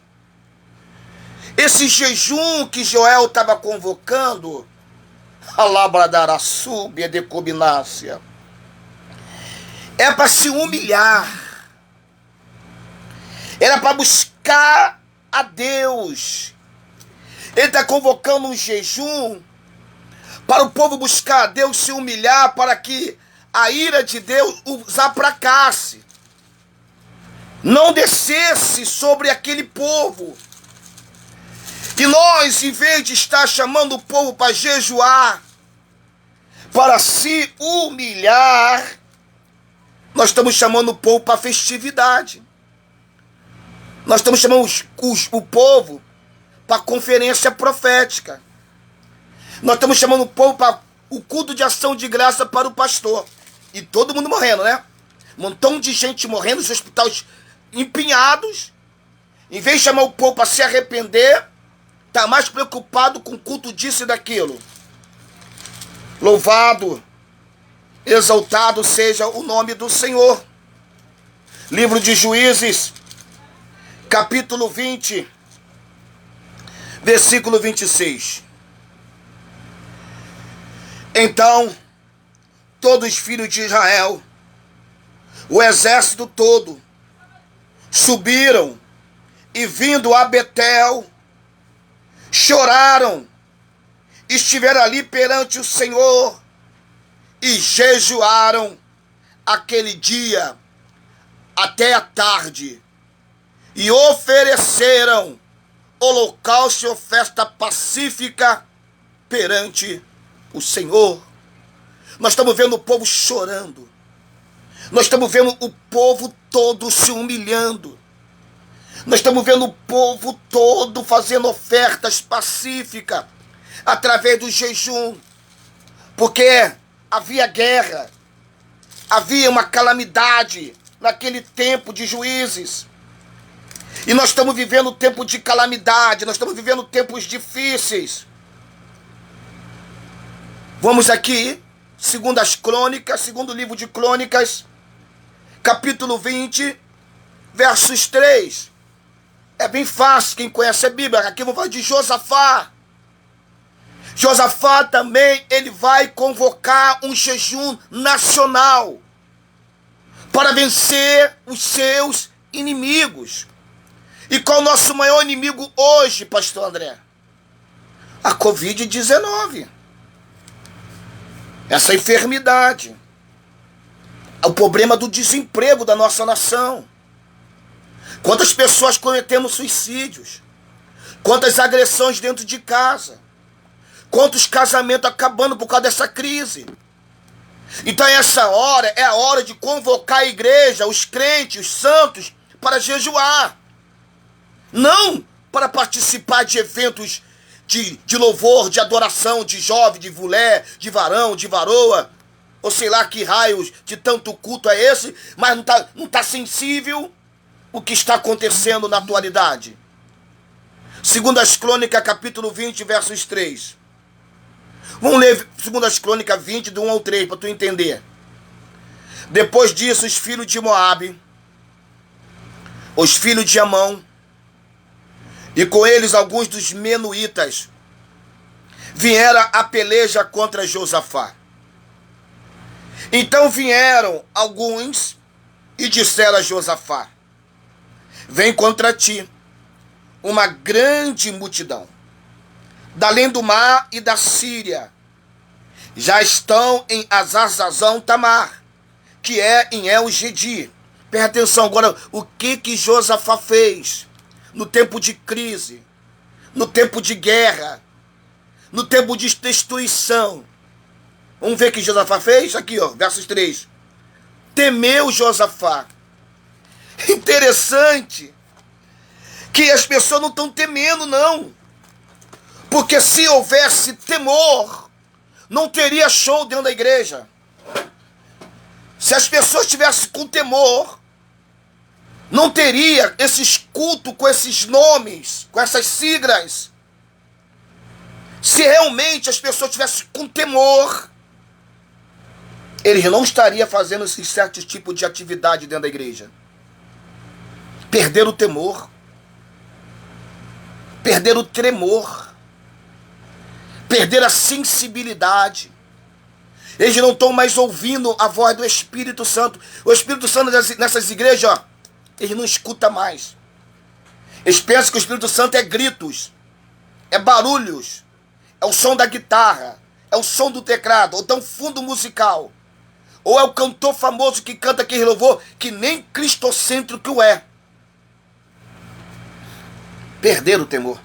Speaker 1: Esse jejum que Joel estava convocando, alabradarasúbia decobinácia, é para se humilhar. Era para buscar a Deus. Ele está convocando um jejum para o povo buscar a Deus, se humilhar, para que a ira de Deus os aplacasse, não descesse sobre aquele povo. E nós, em vez de estar chamando o povo para jejuar, para se humilhar, nós estamos chamando o povo para festividade. Nós estamos chamando o povo para conferência profética. Nós estamos chamando o povo para o culto de ação de graça para o pastor. E todo mundo morrendo, né? Um montão de gente morrendo, os hospitais empenhados. Em vez de chamar o povo para se arrepender, está mais preocupado com o culto disso e daquilo. Louvado, exaltado seja o nome do Senhor. Livro de Juízes, capítulo 20, versículo 26. Então, todos os filhos de Israel, o exército todo, subiram e vindo a Betel, choraram, estiveram ali perante o Senhor e jejuaram aquele dia até a tarde e ofereceram holocausto e oferta pacífica perante o Senhor. Nós estamos vendo o povo chorando. Nós estamos vendo o povo todo se humilhando. Nós estamos vendo o povo todo fazendo ofertas pacíficas através do jejum. Porque havia guerra. Havia uma calamidade naquele tempo de Juízes. E nós estamos vivendo tempo de calamidade. Nós estamos vivendo tempos difíceis. Vamos aqui, segundo o livro de Crônicas, capítulo 20, versos 3. É bem fácil, quem conhece a Bíblia. Aqui eu vou falar de Josafá. Josafá também, ele vai convocar um jejum nacional para vencer os seus inimigos. E qual é o nosso maior inimigo hoje, pastor André? A Covid-19. Essa enfermidade, o problema do desemprego da nossa nação. Quantas pessoas cometendo suicídios, quantas agressões dentro de casa, quantos casamentos acabando por causa dessa crise. Então essa hora é a hora de convocar a igreja, os crentes, os santos, para jejuar. Não para participar de eventos de louvor, de adoração, de jovem, de mulher, de varão, de varoa, ou sei lá que raios de tanto culto é esse, mas não tá sensível o que está acontecendo na atualidade. Segundo as Crônicas, capítulo 20, versos 3. Vamos ler segundo as Crônicas 20, do 1 ao 3, para tu entender. Depois disso, os filhos de Moabe, os filhos de Amon, e com eles alguns dos menuítas, vieram a peleja contra Josafá. Então vieram alguns e disseram a Josafá: vem contra ti uma grande multidão, da além do mar e da Síria. Já estão em Azazazão Tamar, que é em El-Gedi. Presta atenção agora, o que Josafá fez no tempo de crise, no tempo de guerra, no tempo de destruição. Vamos ver o que Josafá fez? Aqui, ó, versos 3. Temeu Josafá. Interessante que as pessoas não estão temendo, não. Porque se houvesse temor, não teria show dentro da igreja. Se as pessoas estivessem com temor, não teria esses cultos com esses nomes, com essas siglas. Se realmente as pessoas estivessem com temor, eles não estariam fazendo esse certo tipo de atividade dentro da igreja. Perderam o temor, perderam o tremor, perderam a sensibilidade. Eles não estão mais ouvindo a voz do Espírito Santo. O Espírito Santo nessas igrejas, ó, ele não escuta mais. Eles pensam que o Espírito Santo é gritos, é barulhos, é o som da guitarra, é o som do teclado, ou então fundo musical. Ou é o cantor famoso que canta aquele louvor, que nem cristocêntrico é. Perderam o temor.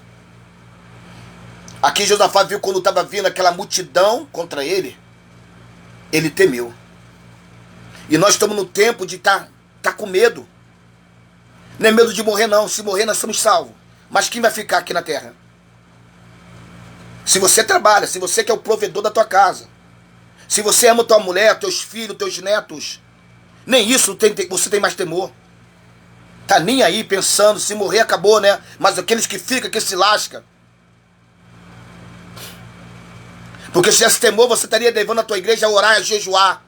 Speaker 1: Aqui Josafá viu quando estava vindo aquela multidão contra ele, ele temeu. E nós estamos no tempo de tá com medo. Não é medo de morrer não, se morrer nós somos salvos. Mas quem vai ficar aqui na terra? Se você trabalha, se você que é o provedor da tua casa, se você ama tua mulher, teus filhos, teus netos, nem isso você tem mais temor. Tá nem aí pensando, se morrer acabou, né? Mas aqueles que ficam, que se lascam. Porque se tivesse temor, você estaria levando a tua igreja a orar, a jejuar.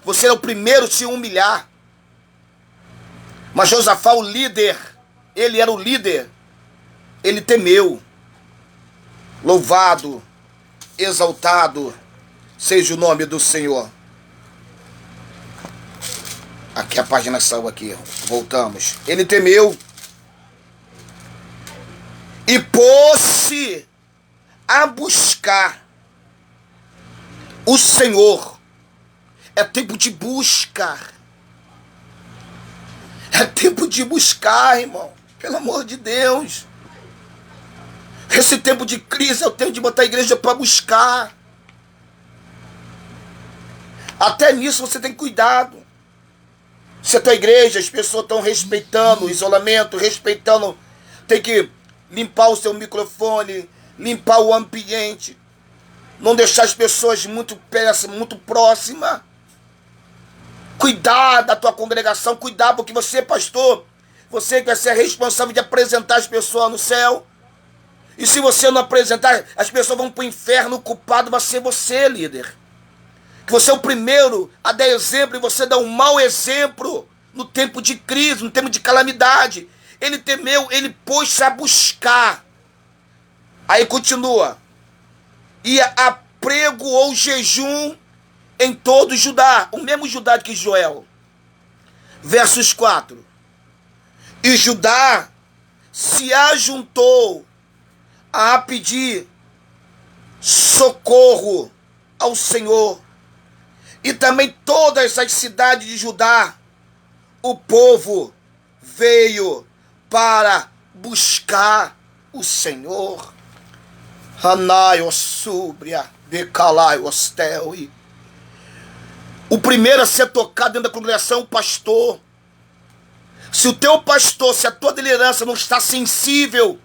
Speaker 1: Você era o primeiro a se humilhar. Mas Josafá, o líder, ele era o líder. Ele temeu. Louvado, exaltado seja o nome do Senhor. Aqui a página saiu aqui. Voltamos. Ele temeu. E pôs-se a buscar o Senhor. É tempo de busca. É tempo de buscar, irmão. Pelo amor de Deus. Esse tempo de crise é o tempo de botar a igreja para buscar. Até nisso você tem cuidado. Se a tua igreja, as pessoas estão respeitando o isolamento, respeitando, tem que limpar o seu microfone, limpar o ambiente, não deixar as pessoas muito próximas. Cuidar da tua congregação, cuidar, porque você, pastor, você vai ser responsável de apresentar as pessoas no céu. E se você não apresentar, as pessoas vão para o inferno, o culpado vai ser você, líder. Que você é o primeiro a dar exemplo e você dá um mau exemplo no tempo de crise, no tempo de calamidade. Ele temeu, ele pôs-se a buscar. Aí continua. E apregoou jejum em todo Judá. O mesmo Judá que Joel. Versos 4. E Judá se ajuntou a pedir socorro ao Senhor. E também todas as cidades de Judá, o povo veio para buscar o Senhor. Hanai osúbria, decalai ostel. O primeiro a ser tocado dentro da congregação é o pastor. Se o teu pastor, se a tua liderança não está sensível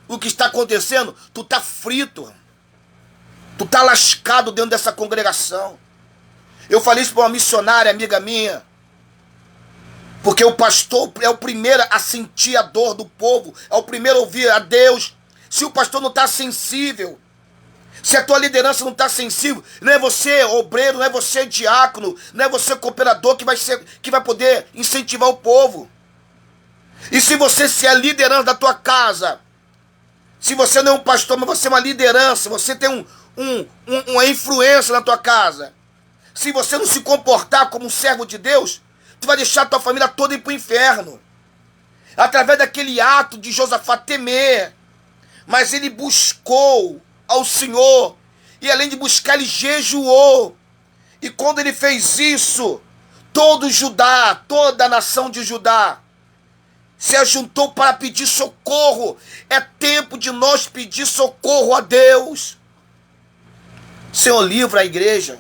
Speaker 1: o que está acontecendo, tu está frito. Tu está lascado dentro dessa congregação. Eu falei isso para uma missionária, amiga minha. Porque o pastor é o primeiro a sentir a dor do povo. É o primeiro a ouvir a Deus. Se o pastor não está sensível, se a tua liderança não está sensível, não é você obreiro, não é você diácono, não é você cooperador que vai poder incentivar o povo. E se você se é liderança da tua casa, se você não é um pastor, mas você é uma liderança, você tem uma influência na tua casa, se você não se comportar como um servo de Deus, tu vai deixar a tua família toda ir para o inferno. Através daquele ato de Josafá temer, mas ele buscou ao Senhor, e além de buscar, ele jejuou. E quando ele fez isso, todo Judá, toda a nação de Judá, se ajuntou para pedir socorro. É tempo de nós pedir socorro a Deus. Senhor, livra a igreja,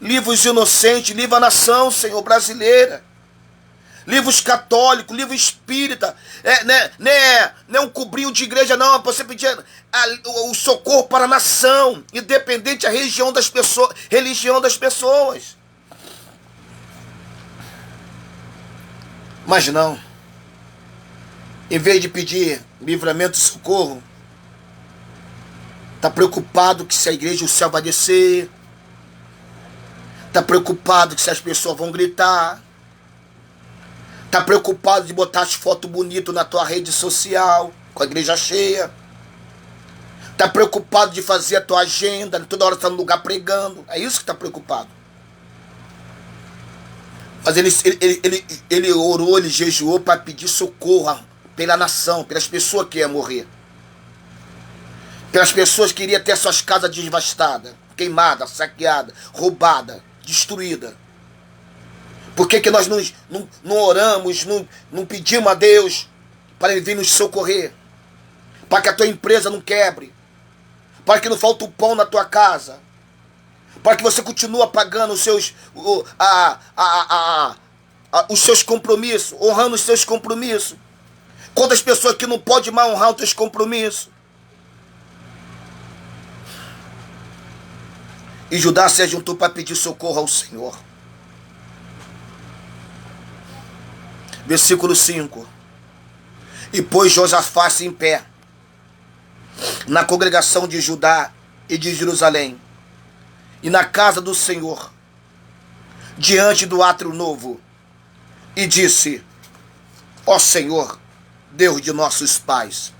Speaker 1: livra os inocentes, livra a nação, Senhor, brasileira. Livra os católicos, livra espírita. Não é um cobrinho de igreja, não. É para você pedir o socorro para a nação, independente da religião das pessoas. Mas não. Em vez de pedir livramento e socorro, está preocupado que se a igreja, o céu vai descer. Está preocupado que se as pessoas vão gritar. Está preocupado de botar as fotos bonitas na tua rede social, com a igreja cheia. Está preocupado de fazer a tua agenda, toda hora está no lugar pregando. É isso que está preocupado. Mas ele orou, ele jejuou para pedir socorro pela nação, pelas pessoas que iam morrer. Pelas pessoas que iriam ter suas casas devastadas, queimadas, saqueadas, roubadas, destruídas. Por que nós não oramos, não pedimos a Deus para Ele vir nos socorrer? Para que a tua empresa não quebre. Para que não falte o pão na tua casa. Para que você continue pagando os seus, os seus compromissos, honrando os seus compromissos. Quantas pessoas que não podem mais honrar os seus compromissos? E Judá se juntou para pedir socorro ao Senhor. Versículo 5. E pôs Josafá-se em pé na congregação de Judá e de Jerusalém, e na casa do Senhor, diante do átrio novo, e disse: Ó Senhor, Deus de nossos pais,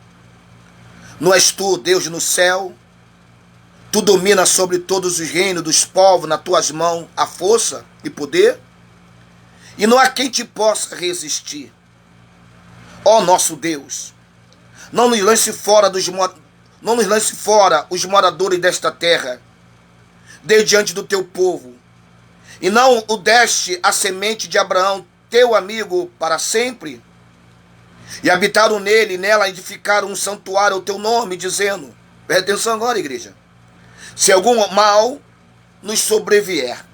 Speaker 1: não és tu, Deus no céu? Tu dominas sobre todos os reinos dos povos, nas tuas mãos a força e poder, e não há quem te possa resistir. Ó nosso Deus, não nos lance fora os moradores desta terra, de diante do teu povo, e não o deste a semente de Abraão, teu amigo, para sempre, e habitaram nele e nela edificaram um santuário ao teu nome, dizendo, presta atenção agora, igreja, se algum mal nos sobrevier,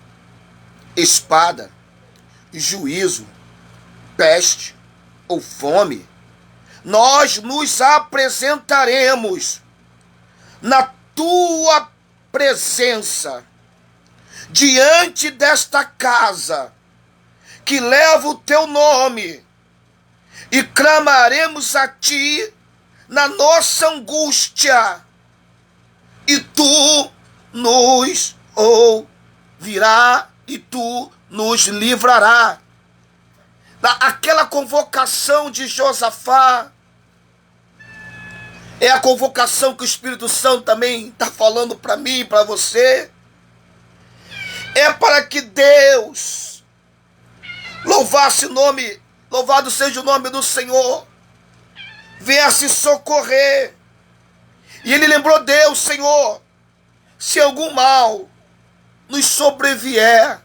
Speaker 1: espada, juízo, peste ou fome, nós nos apresentaremos na tua presença, diante desta casa, que leva o teu nome, e clamaremos a ti na nossa angústia, e tu nos ouvirá, e tu nos livrará. Aquela convocação de Josafá é a convocação que o Espírito Santo também está falando para mim e para você. É para que Deus louvado seja o nome do Senhor, venha se socorrer. E ele lembrou Deus, Senhor, se algum mal nos sobrevier,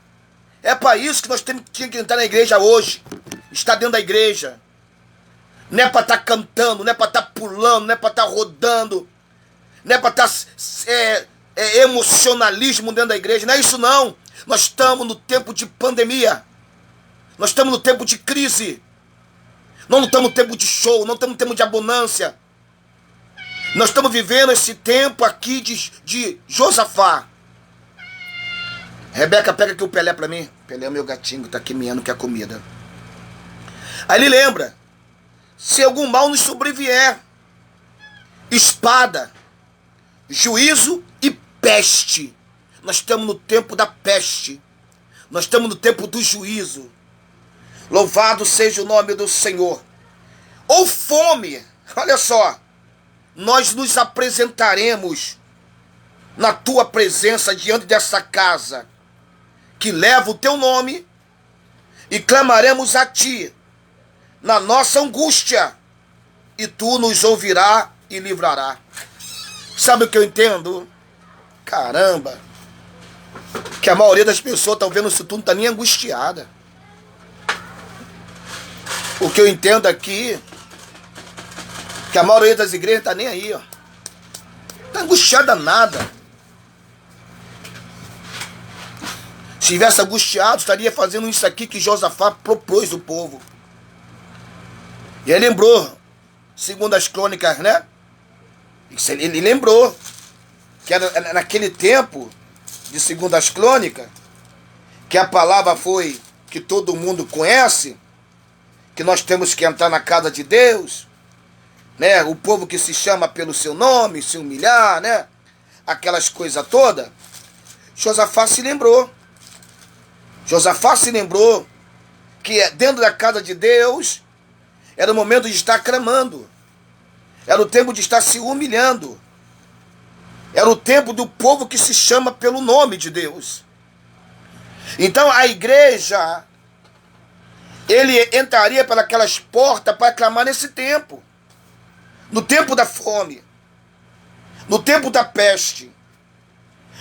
Speaker 1: é para isso que nós temos que entrar na igreja hoje, estar dentro da igreja. Não é para estar cantando, não é para estar pulando, não é para estar rodando, não é para estar emocionalismo dentro da igreja, não é isso não. Nós estamos no tempo de pandemia, nós estamos no tempo de crise, não estamos no tempo de show, não estamos no tempo de abundância. Nós estamos vivendo esse tempo aqui de Josafá. Rebeca, pega aqui o Pelé para mim. Pelé é o meu gatinho que está aqui miando, que é a comida. Aí ele lembra, se algum mal nos sobrevier, espada, juízo e peste. Nós estamos no tempo da peste. Nós estamos no tempo do juízo. Louvado seja o nome do Senhor. Ou fome, olha só. Nós nos apresentaremos na tua presença diante dessa casa, que leva o teu nome, e clamaremos a ti na nossa angústia, e tu nos ouvirá e livrará. Sabe o que eu entendo? Caramba, que a maioria das pessoas estão vendo isso tudo, não está nem angustiada. O que eu entendo aqui, que a maioria das igrejas está nem aí, ó. Está angustiada nada. Se estivesse angustiado, estaria fazendo isso aqui que Josafá propôs o povo. E ele lembrou, segundo as crônicas, né? Ele lembrou que era naquele tempo de segundo as crônicas, que a palavra foi que todo mundo conhece, que nós temos que entrar na casa de Deus, né? O povo que se chama pelo seu nome, se humilhar, né? Aquelas coisas todas. Josafá se lembrou. Josafá se lembrou que dentro da casa de Deus era o momento de estar clamando. Era o tempo de estar se humilhando. Era o tempo do povo que se chama pelo nome de Deus. Então a igreja, ele entraria pelas portas para clamar nesse tempo. No tempo da fome. No tempo da peste.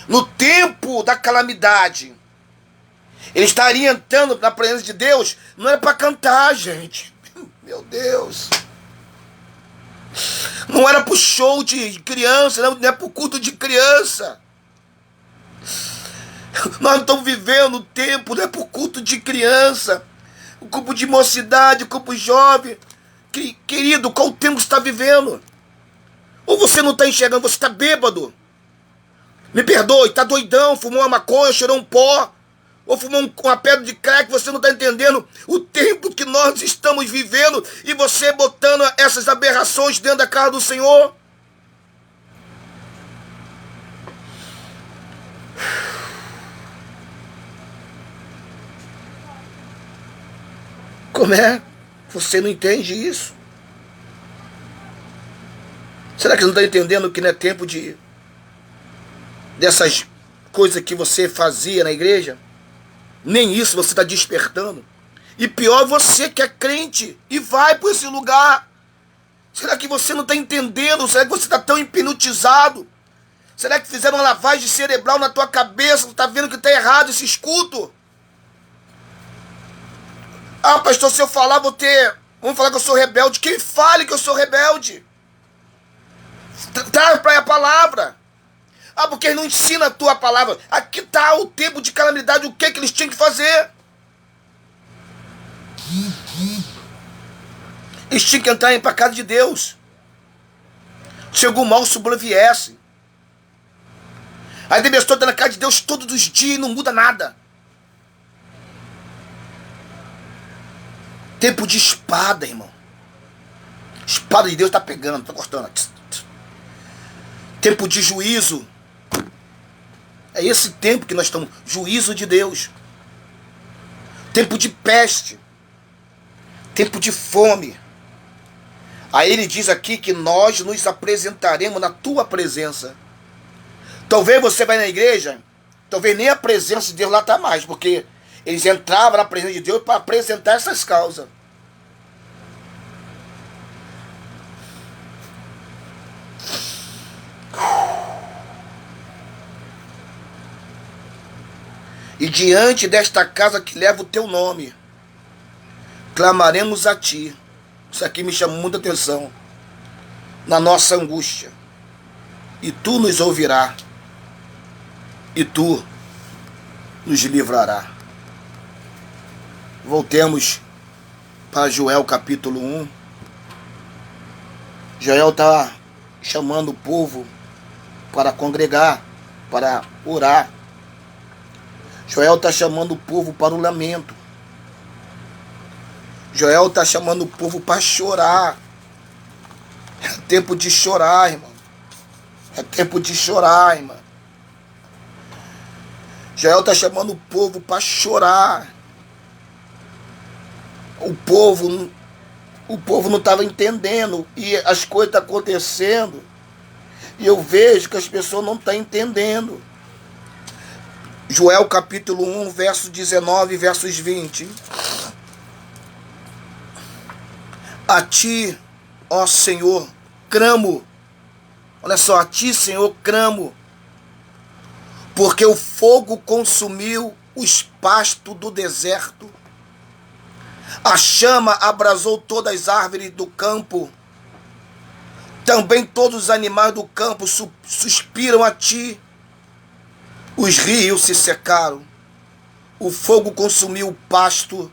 Speaker 1: No tempo da calamidade. Ele estaria entrando na presença de Deus, não era para cantar, gente. Meu Deus. Não era para o show de criança, não é para o culto de criança. Nós estamos vivendo o tempo, não é para o culto de criança. O culto de mocidade, o culto jovem. Querido, qual tempo você está vivendo? Ou você não está enxergando, você está bêbado. Me perdoe, está doidão, fumou uma maconha, cheirou um pó. Ou fumou uma pedra de crack, você não está entendendo o tempo que nós estamos vivendo e você botando essas aberrações dentro da casa do Senhor. Como é? Você não entende isso? Será que não está entendendo que não é tempo dessas coisas que você fazia na igreja? Nem isso você está despertando. E pior, você que é crente e vai para esse lugar. Será que você não está entendendo? Será que você está tão hipnotizado? Será que fizeram uma lavagem cerebral na tua cabeça? Você está vendo que está errado esse escuto? Ah, pastor, se eu falar, vamos falar que eu sou rebelde. Quem fale que eu sou rebelde? Traz para a palavra. Ah, porque eles não ensinam a tua palavra. Aqui está o tempo de calamidade, o que eles tinham que fazer? Eles tinham que entrar para a casa de Deus. Chegou o mal, sobreviesse. Aí a pessoa está na casa de Deus todos os dias e não muda nada. Tempo de espada, irmão. Espada de Deus está pegando, está cortando. Tempo de juízo. É esse tempo que nós estamos. Juízo de Deus. Tempo de peste. Tempo de fome. Aí ele diz aqui que nós nos apresentaremos na tua presença. Talvez você vai na igreja, talvez nem a presença de Deus lá está mais, porque eles entravam na presença de Deus para apresentar essas causas. E diante desta casa que leva o teu nome, clamaremos a ti. Isso aqui me chama muita atenção. Na nossa angústia. E tu nos ouvirás. E tu nos livrarás. Voltemos para Joel capítulo 1. Joel está chamando o povo para congregar, para orar. Joel está chamando o povo para o lamento. Joel está chamando o povo para chorar. É tempo de chorar, irmão. É tempo de chorar, irmão. Joel está chamando o povo para chorar. O povo não estava entendendo. E as coisas estão acontecendo. E eu vejo que as pessoas não estão entendendo. Joel capítulo 1, verso 19, versos 20. A ti, ó Senhor, clamo. Olha só, a ti, Senhor, clamo. Porque o fogo consumiu os pastos do deserto. A chama abrasou todas as árvores do campo. Também todos os animais do campo suspiram a ti. Os rios se secaram. O fogo consumiu o pasto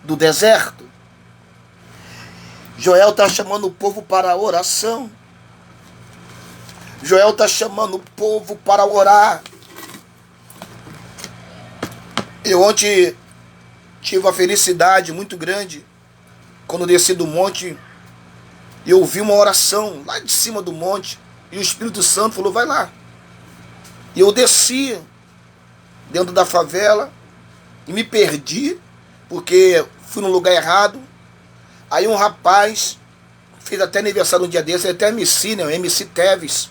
Speaker 1: do deserto. Joel está chamando o povo para a oração. Joel está chamando o povo para orar. Eu ontem tive uma felicidade muito grande quando desci do monte e ouvi uma oração lá de cima do monte e o Espírito Santo falou, vai lá. E eu desci dentro da favela e me perdi porque fui no lugar errado. Aí um rapaz fez até aniversário um dia desse, ele é até MC, né? O MC Teves.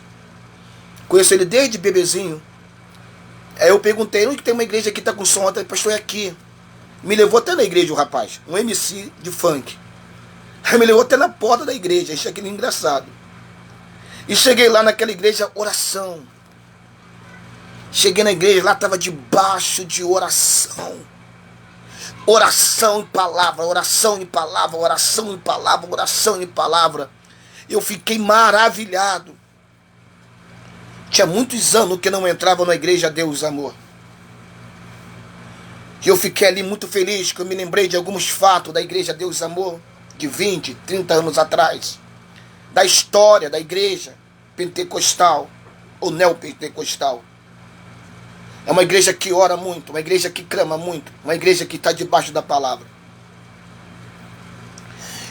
Speaker 1: Conheço ele desde bebezinho. Aí eu perguntei, onde tem uma igreja aqui que tá com som? O pastor é aqui. Me levou até na igreja o rapaz, um MC de funk. Aí me levou até na porta da igreja, achei aquilo engraçado. E cheguei lá naquela igreja, oração. Cheguei na igreja, lá estava debaixo de oração. Oração em palavra, oração em palavra, oração em palavra, oração em palavra. Eu fiquei maravilhado. Tinha muitos anos que não entrava na igreja Deus Amor. E eu fiquei ali muito feliz, que eu me lembrei de alguns fatos da igreja Deus Amor, de 20, 30 anos atrás. Da história da igreja pentecostal, ou neopentecostal. É uma igreja que ora muito, uma igreja que clama muito, uma igreja que está debaixo da palavra.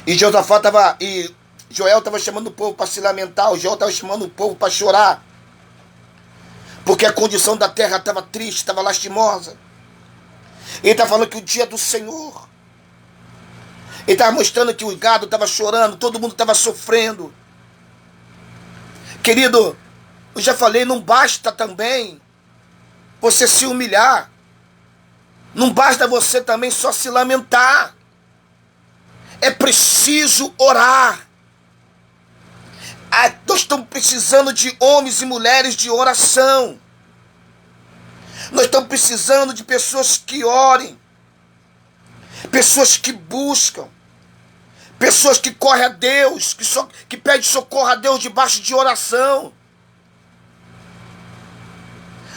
Speaker 1: E Joel estava chamando o povo para se lamentar, o Joel estava chamando o povo para chorar. Porque a condição da terra estava triste, estava lastimosa. Ele está falando que o dia do Senhor. Ele estava mostrando que o gado estava chorando, todo mundo estava sofrendo. Querido, eu já falei, não basta também você se humilhar. Não basta você também só se lamentar. É preciso orar. Nós estamos precisando de homens e mulheres de oração. Nós estamos precisando de pessoas que orem. Pessoas que buscam. Pessoas que correm a Deus, que pedem socorro a Deus debaixo de oração.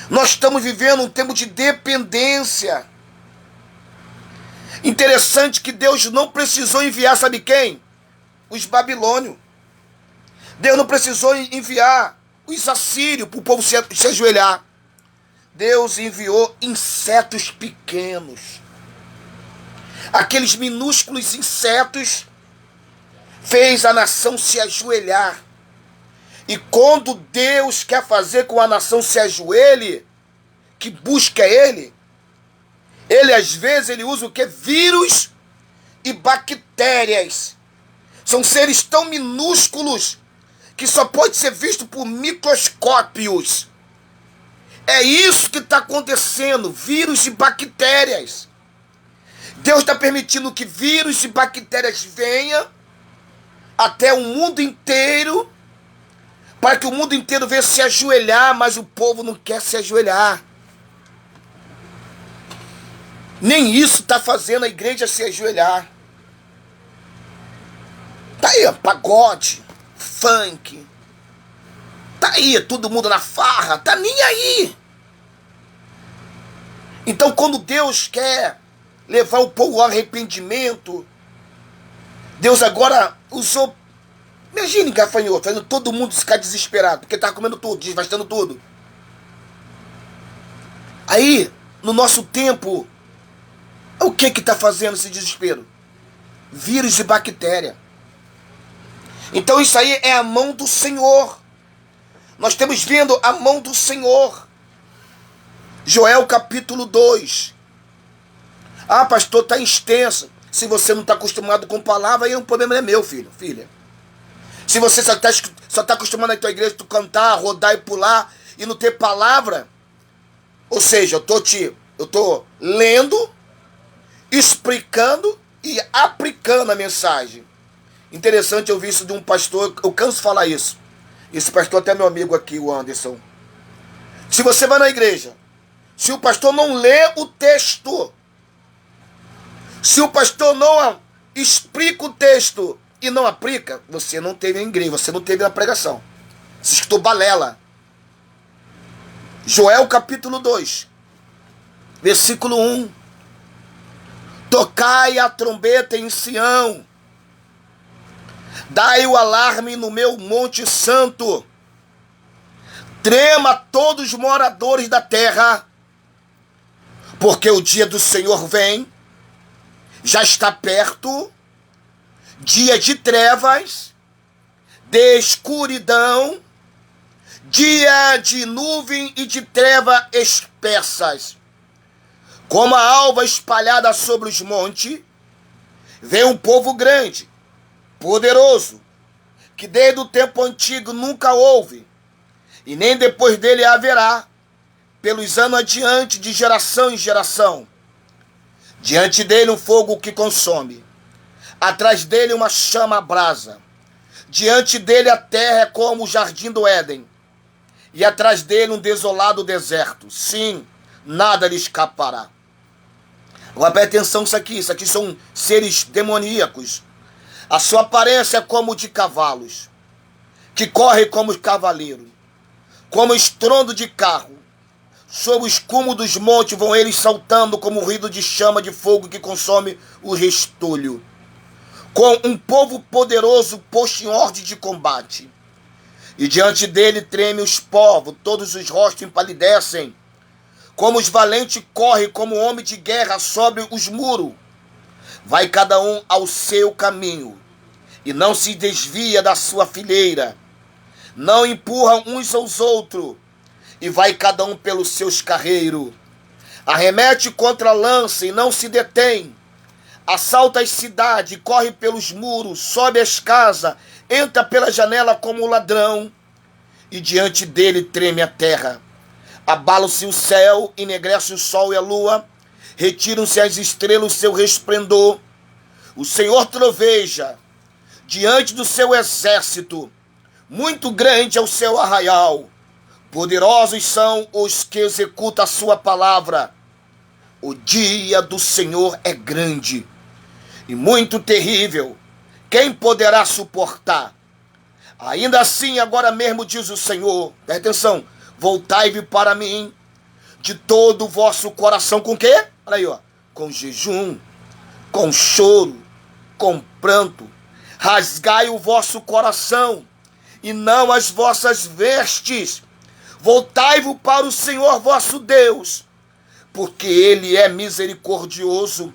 Speaker 1: Nós estamos vivendo um tempo de dependência. Interessante que Deus não precisou enviar, sabe quem? Os babilônios. Deus não precisou enviar os assírios para o povo se ajoelhar. Deus enviou insetos pequenos. Aqueles minúsculos insetos fez a nação se ajoelhar. E quando Deus quer fazer com a nação se ajoelhe, que busca Ele às vezes ele usa o que? Vírus e bactérias. São seres tão minúsculos que só pode ser visto por microscópios. É isso que está acontecendo, vírus e bactérias. Deus está permitindo que vírus e bactérias venham até o mundo inteiro, para que o mundo inteiro venha se ajoelhar, mas o povo não quer se ajoelhar. Nem isso está fazendo a igreja se ajoelhar. Tá aí, pagode, funk. Tá aí, todo mundo na farra, tá nem aí. Então, quando Deus quer levar o povo ao arrependimento, Deus agora usou. Imagine, gafanhoto, fazendo todo mundo ficar desesperado, porque tá comendo tudo, desvastando tudo. Aí, no nosso tempo, o que está fazendo esse desespero? Vírus e bactéria. Então isso aí é a mão do Senhor. Nós estamos vendo a mão do Senhor. Joel capítulo 2. Ah, pastor, está extenso. Se você não está acostumado com palavra, aí o problema é meu, filha. Se você só está acostumado na tua igreja, tu cantar, rodar e pular, e não ter palavra, ou seja, eu estou lendo, explicando e aplicando a mensagem. Interessante eu vi isso de um pastor, eu canso de falar isso. Esse pastor até é meu amigo aqui, o Anderson. Se você vai na igreja, se o pastor não lê o texto, se o pastor não explica o texto e não aplica, você não teve a igreja, você não teve a pregação. Você escutou balela. Joel capítulo 2, versículo 1. Tocai a trombeta em Sião, dai o alarme no meu monte santo, trema todos os moradores da terra, porque o dia do Senhor vem, já está perto, dia de trevas, de escuridão, dia de nuvem e de treva espessas. Como a alva espalhada sobre os montes, vem um povo grande, poderoso, que desde o tempo antigo nunca houve, e nem depois dele haverá, pelos anos adiante, de geração em geração. Diante dele um fogo que consome, atrás dele uma chama abrasa. Diante dele a terra é como o jardim do Éden, e atrás dele um desolado deserto. Sim, nada lhe escapará. Agora preste atenção isso aqui são seres demoníacos. A sua aparência é como de cavalos, que correm como cavaleiros, como estrondo de carro. Sob o escumo dos montes vão eles saltando como ruído de chama de fogo que consome o restolho. Com um povo poderoso posto em ordem de combate. E diante dele tremem os povos, todos os rostos empalidecem. Como os valentes correm como homem de guerra sobre os muros. Vai cada um ao seu caminho, e não se desvia da sua fileira. Não empurram uns aos outros, e vai cada um pelos seus carreiros. Arremete contra a lança e não se detém. Assalta as cidades, corre pelos muros, sobe as casas, entra pela janela como ladrão. E diante dele treme a terra. Abala-se o céu, enegrece o sol e a lua, retiram-se as estrelas o seu resplendor. O Senhor troveja diante do seu exército, muito grande é o seu arraial. Poderosos são os que executam a sua palavra. O dia do Senhor é grande e muito terrível. Quem poderá suportar? Ainda assim, agora mesmo diz o Senhor, presta atenção, voltai-vos para mim de todo o vosso coração. Com quê? Olha aí, ó. Com jejum, com choro, com pranto. Rasgai o vosso coração e não as vossas vestes. Voltai-vos para o Senhor vosso Deus, porque Ele é misericordioso,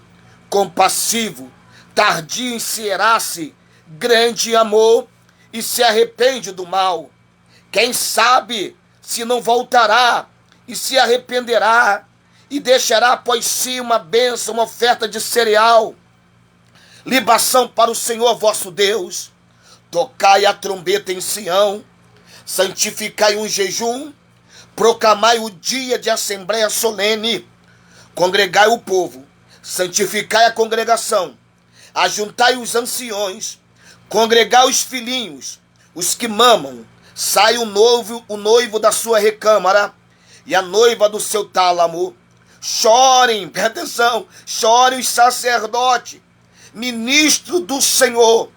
Speaker 1: compassivo, tardio em se irar-se, grande em amor e se arrepende do mal. Quem sabe se não voltará e se arrependerá e deixará após si uma bênção, uma oferta de cereal, libação para o Senhor vosso Deus. Tocai a trombeta em Sião, santificai um jejum, proclamai o dia de assembleia solene, congregai o povo, santificai a congregação, ajuntai os anciões, congregai os filhinhos, os que mamam. Sai o noivo da sua recâmara e a noiva do seu tálamo. Chorem, presta atenção, chorem os sacerdotes, ministro do Senhor,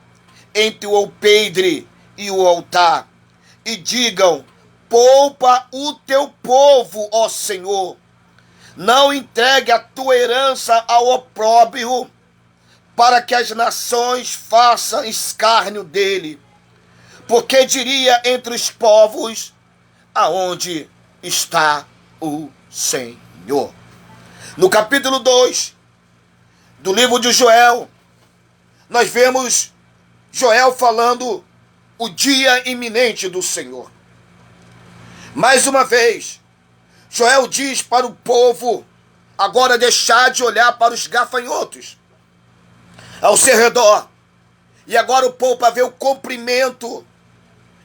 Speaker 1: entre o alpendre e o altar, e digam: poupa o teu povo, ó Senhor. Não entregue a tua herança ao opróbrio, para que as nações façam escárnio dele. Porque diria entre os povos: aonde está o Senhor? No capítulo 2 do livro de Joel, nós vemos Joel falando o dia iminente do Senhor. Mais uma vez, Joel diz para o povo agora deixar de olhar para os gafanhotos ao seu redor. E agora o povo vai ver o cumprimento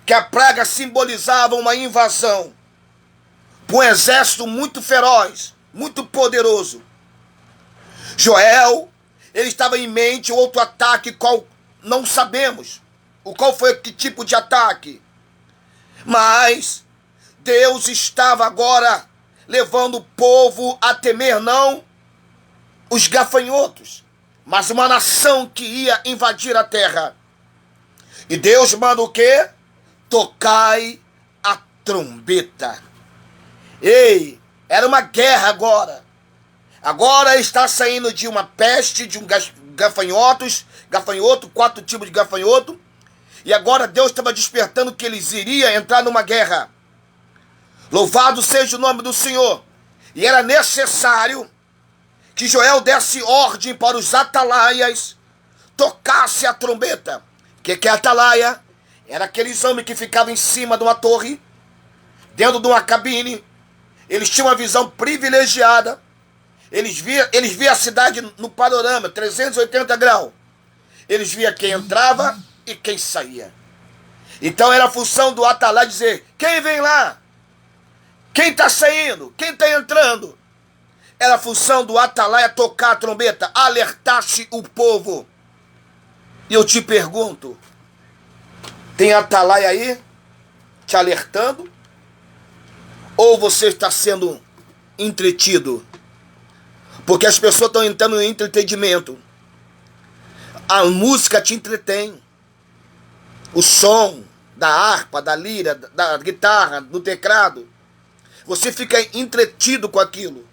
Speaker 1: que a praga simbolizava, uma invasão por um exército muito feroz, muito poderoso. Joel, ele estava em mente outro ataque, qual não sabemos o qual foi, que tipo de ataque. Mas Deus estava agora levando o povo a temer não os gafanhotos, mas uma nação que ia invadir a terra. E Deus manda o quê? Tocai a trombeta. Ei, era uma guerra agora. Agora está saindo de uma peste, de um gafanhoto, 4 tipos de gafanhoto. E agora Deus estava despertando que eles iriam entrar numa guerra. Louvado seja o nome do Senhor. E era necessário que Joel desse ordem para os atalaias, tocasse a trombeta. O que é atalaia? Era aqueles homens que ficavam em cima de uma torre, dentro de uma cabine. Eles tinham uma visão privilegiada. Eles viam a cidade no panorama, 380 graus. Eles viam quem entrava e quem saía. Então era a função do atalaia dizer: quem vem lá? Quem está saindo? Quem está entrando? Era a função do atalaia tocar a trombeta, alertar-se o povo. E eu te pergunto, tem atalaia aí te alertando? Ou você está sendo entretido? Porque as pessoas estão entrando em entretenimento. A música te entretém. O som da harpa, da lira, da guitarra, do teclado. Você fica entretido com aquilo.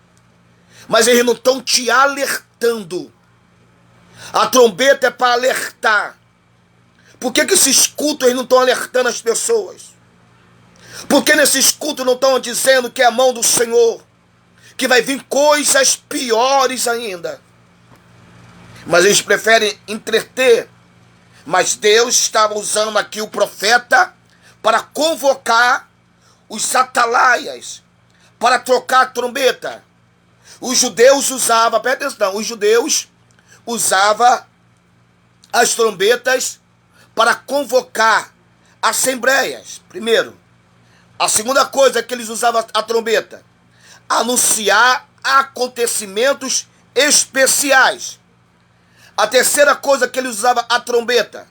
Speaker 1: Mas eles não estão te alertando. A trombeta é para alertar. Por que esses cultos eles não estão alertando as pessoas? Por que nesses cultos não estão dizendo que é a mão do Senhor? Que vai vir coisas piores ainda. Mas eles preferem entreter. Mas Deus estava usando aqui o profeta para convocar os atalaias, para trocar a trombeta. Os judeus usavam, presta atenção, os judeus usavam as trombetas para convocar assembleias, primeiro. A segunda coisa que eles usavam a trombeta, anunciar acontecimentos especiais. A terceira coisa que ele usava a trombeta,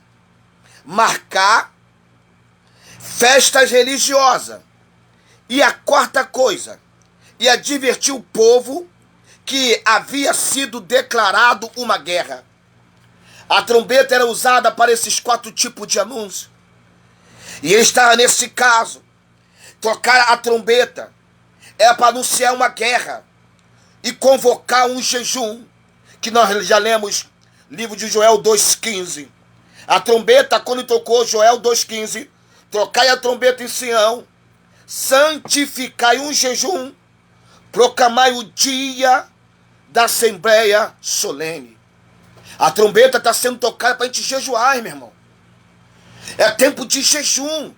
Speaker 1: marcar festas religiosas. E a quarta coisa, e advertir o povo que havia sido declarado uma guerra. A trombeta era usada para esses 4 tipos de anúncios. E ele estava nesse caso. Tocar a trombeta é para anunciar uma guerra e convocar um jejum, que nós já lemos livro de Joel 2,15. A trombeta, quando tocou Joel 2,15, tocai a trombeta em Sião, santificai um jejum, proclamai o dia da assembleia solene. A trombeta está sendo tocada para a gente jejuar, meu irmão. É tempo de jejum.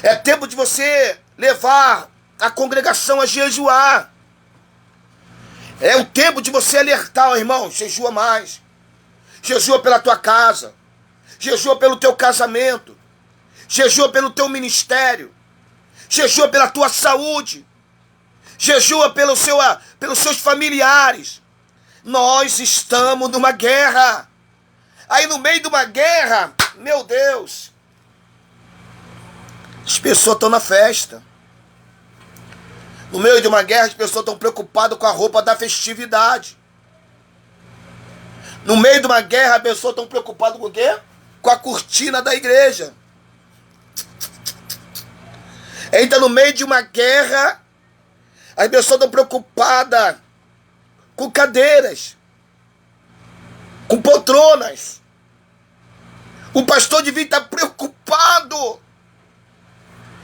Speaker 1: É tempo de você levar a congregação a jejuar. É o tempo de você alertar, irmão, jejua mais. Jejua pela tua casa. Jejua pelo teu casamento. Jejua pelo teu ministério. Jejua pela tua saúde. Jejua pelos seus familiares. Nós estamos numa guerra. Aí no meio de uma guerra, meu Deus, as pessoas estão na festa. No meio de uma guerra, as pessoas estão preocupadas com a roupa da festividade. No meio de uma guerra, as pessoas estão preocupadas com o quê? Com a cortina da igreja. Então, no meio de uma guerra, as pessoas estão preocupadas com cadeiras, com poltronas. O pastor devia estar preocupado.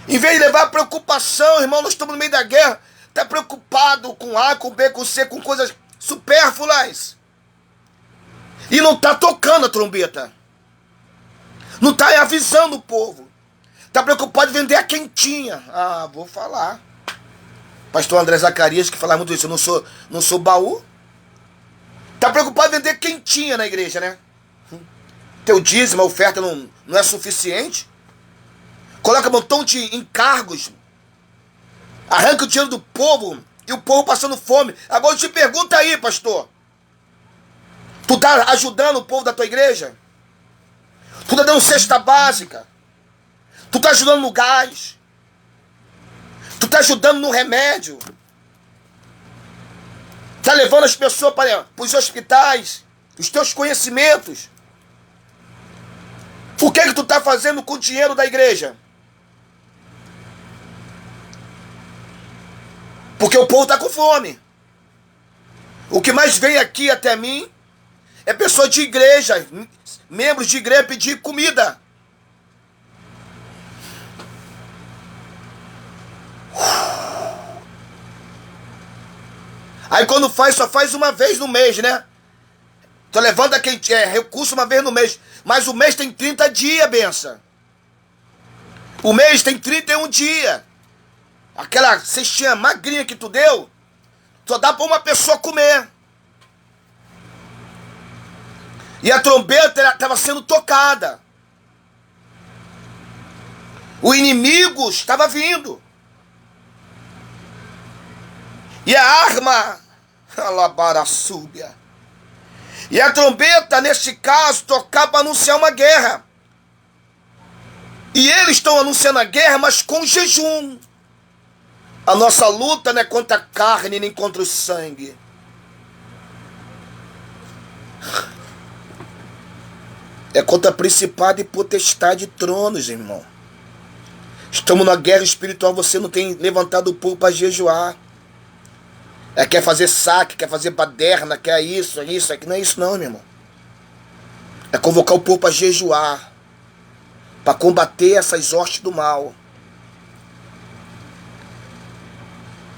Speaker 1: Em vez de levar preocupação, irmão, nós estamos no meio da guerra, está preocupado com A, com B, com C, com coisas supérfluas. E não está tocando a trombeta. Não está avisando o povo. Está preocupado em vender a quentinha. Ah, vou falar. Pastor André Zacarias, que fala muito isso, eu não sou baú. Está preocupado em vender quentinha na igreja, né? Teu dízimo, a oferta não é suficiente. Coloca um montão de encargos. Arranca o dinheiro do povo e o povo passando fome. Agora eu te pergunto aí, pastor. Tu está ajudando o povo da tua igreja? Tu está dando cesta básica? Tu está ajudando no gás? Tu está ajudando no remédio? Está levando as pessoas para os hospitais? Os teus conhecimentos? O que tu está fazendo com o dinheiro da igreja? Porque o povo está com fome. O que mais vem aqui até mim é pessoa de igreja, membros de igreja pedir comida. Aí quando faz, só faz uma vez no mês, né? Tô levando a quem recurso uma vez no mês. Mas o mês tem 30 dias, benção. O mês tem 31 dias. Aquela cestinha magrinha que tu deu, só dá para uma pessoa comer. E a trombeta estava sendo tocada. O inimigo estava vindo. E a arma, alabaraçúbia. E a trombeta, neste caso, tocar para anunciar uma guerra. E eles estão anunciando a guerra, mas com jejum. A nossa luta não é contra a carne nem contra o sangue. É contra principado e potestade e tronos, irmão. Estamos numa guerra espiritual, você não tem levantado o povo para jejuar. Quer fazer saque, quer fazer baderna, quer isso. Não é isso não, meu irmão. É convocar o povo para jejuar, para combater essas hostes do mal.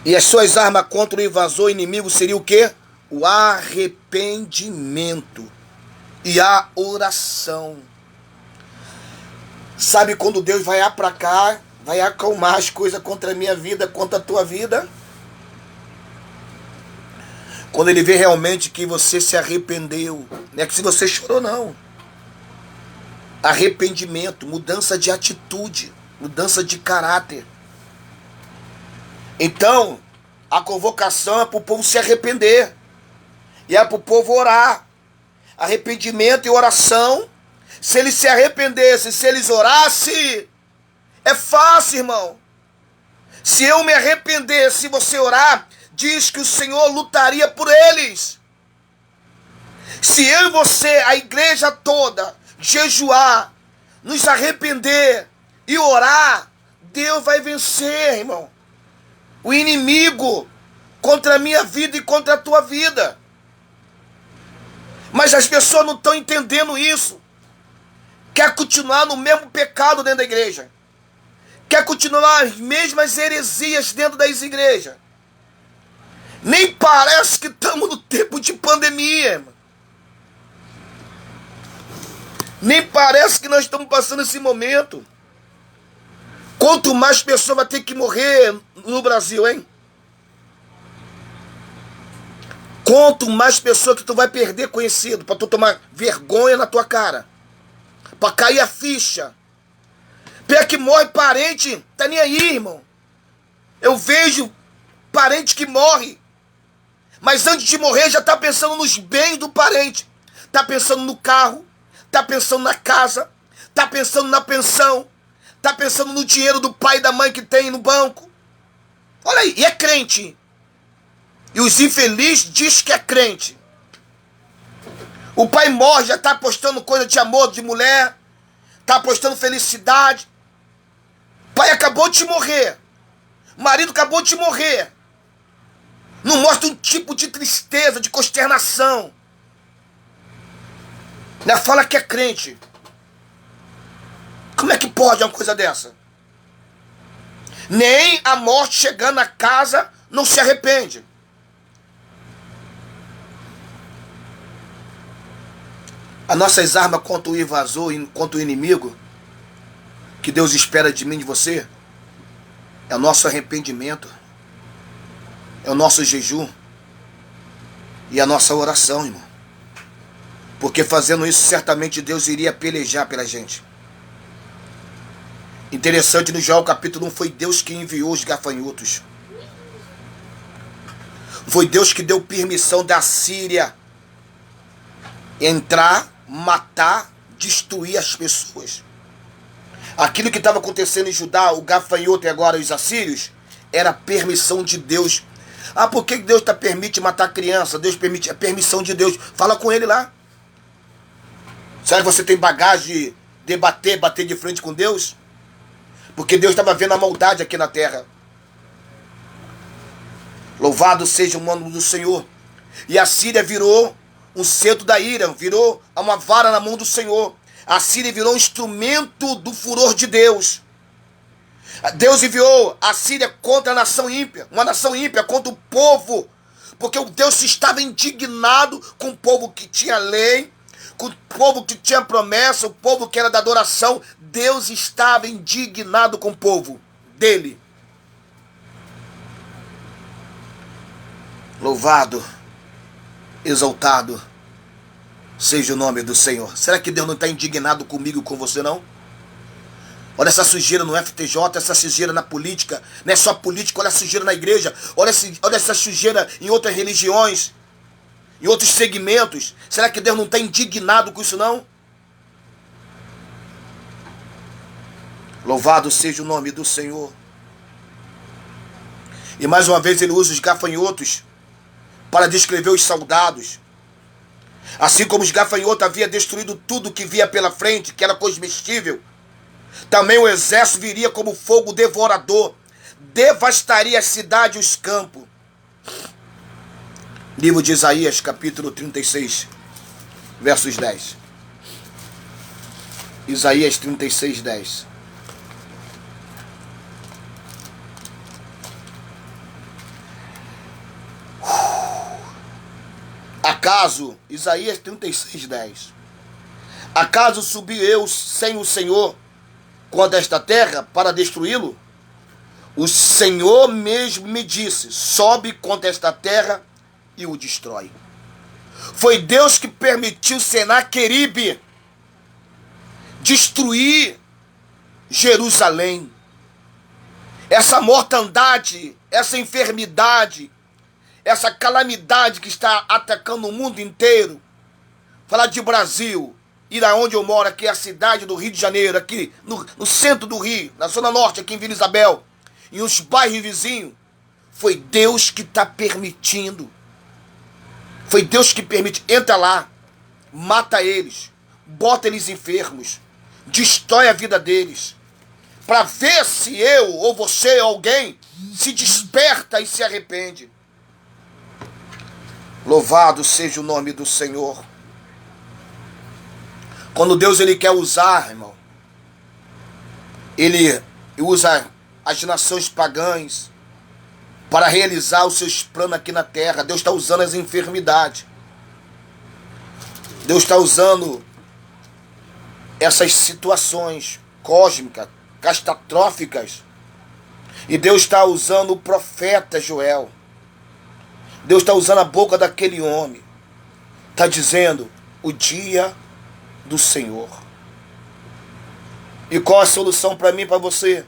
Speaker 1: E as suas armas contra o invasor inimigo seria o quê? O arrependimento e a oração. Sabe quando Deus vai aplacar, vai acalmar as coisas contra a minha vida, contra a tua vida? Quando Ele vê realmente que você se arrependeu. Não é que se você chorou, não. Arrependimento, mudança de atitude, mudança de caráter. Então, a convocação é para o povo se arrepender. E é para o povo orar. Arrependimento e oração. Se eles se arrependessem, se eles orassem, é fácil, irmão. Se eu me arrepender, se você orar, diz que o Senhor lutaria por eles. Se eu e você, a igreja toda, jejuar, nos arrepender e orar, Deus vai vencer, irmão, o inimigo contra a minha vida e contra a tua vida. Mas as pessoas não estão entendendo isso. Quer continuar no mesmo pecado dentro da igreja. Quer continuar as mesmas heresias dentro das igrejas. Nem parece que estamos no tempo de pandemia, irmão. Nem parece que nós estamos passando esse momento. Quanto mais pessoas vai ter que morrer no Brasil, hein? Quanto mais pessoas que tu vai perder conhecido, para tu tomar vergonha na tua cara, para cair a ficha. Pé que morre parente, tá nem aí, irmão. Eu vejo parente que morre, mas antes de morrer já tá pensando nos bens do parente. Tá pensando no carro, tá pensando na casa, tá pensando na pensão, tá pensando no dinheiro do pai e da mãe que tem no banco. Olha aí, e é crente. E os infelizes diz que é crente. O pai morre, já tá apostando coisa de amor, de mulher, tá apostando felicidade. Pai acabou de morrer, marido acabou de morrer. Não mostra um tipo de tristeza, de consternação. Né? Fala que é crente. Como é que pode uma coisa dessa? Nem a morte chegando na casa não se arrepende. As nossas armas contra o invasor, contra o inimigo, que Deus espera de mim e de você, é o nosso arrependimento, é o nosso jejum e a nossa oração, irmão. Porque fazendo isso, certamente Deus iria pelejar pela gente. Interessante, no Joel capítulo 1, foi Deus que enviou os gafanhotos. Foi Deus que deu permissão da Síria entrar, matar, destruir as pessoas. Aquilo que estava acontecendo em Judá, o gafanhoto e agora os assírios, era permissão de Deus. Ah, por que Deus permite matar criança? Deus permite, é permissão de Deus. Fala com ele lá. Será que você tem bagagem de debater, bater de frente com Deus? Porque Deus estava vendo a maldade aqui na terra. Louvado seja o nome do Senhor. E a Síria virou um centro da ira, virou uma vara na mão do Senhor. A Síria virou um instrumento do furor de Deus. Deus enviou a Síria contra a nação ímpia, uma nação ímpia contra o povo, porque o Deus estava indignado com o povo que tinha lei, com o povo que tinha promessa, o povo que era da adoração. Deus estava indignado com o povo dele. Louvado, exaltado seja o nome do Senhor. Será que Deus não está indignado comigo e com você, não? Olha essa sujeira no FTJ, essa sujeira na política. Não é só política, olha a sujeira na igreja. Olha essa sujeira em outras religiões, em outros segmentos. Será que Deus não está indignado com isso, não? Louvado seja o nome do Senhor. E mais uma vez ele usa os gafanhotos para descrever os soldados. Assim como os gafanhotos haviam destruído tudo que via pela frente, que era comestível, também o exército viria como fogo devorador, devastaria a cidade e os campos. Livro de Isaías, capítulo 36, versos 10. Isaías 36, 10. Acaso, Isaías 36, 10. Acaso subi eu sem o Senhor contra esta terra para destruí-lo? O Senhor mesmo me disse, sobe contra esta terra e o destrói. Foi Deus que permitiu Senaqueribe destruir Jerusalém. Essa mortandade, essa enfermidade, essa calamidade que está atacando o mundo inteiro. Falar de Brasil, ir aonde eu moro, aqui é a cidade do Rio de Janeiro, aqui no centro do Rio, na zona norte, aqui em Vila Isabel, e os bairros vizinhos. Foi Deus que está permitindo. Foi Deus que permite. Entra lá, mata eles, bota eles enfermos, destrói a vida deles, para ver se eu ou você ou alguém se desperta e se arrepende. Louvado seja o nome do Senhor. Quando Deus ele quer usar, irmão, ele usa as nações pagãs para realizar os seus planos aqui na terra. Deus está usando as enfermidades. Deus está usando essas situações cósmicas, catastróficas. E Deus está usando o profeta Joel. Deus está usando a boca daquele homem. Está dizendo, o dia do Senhor. E qual a solução para mim e para você?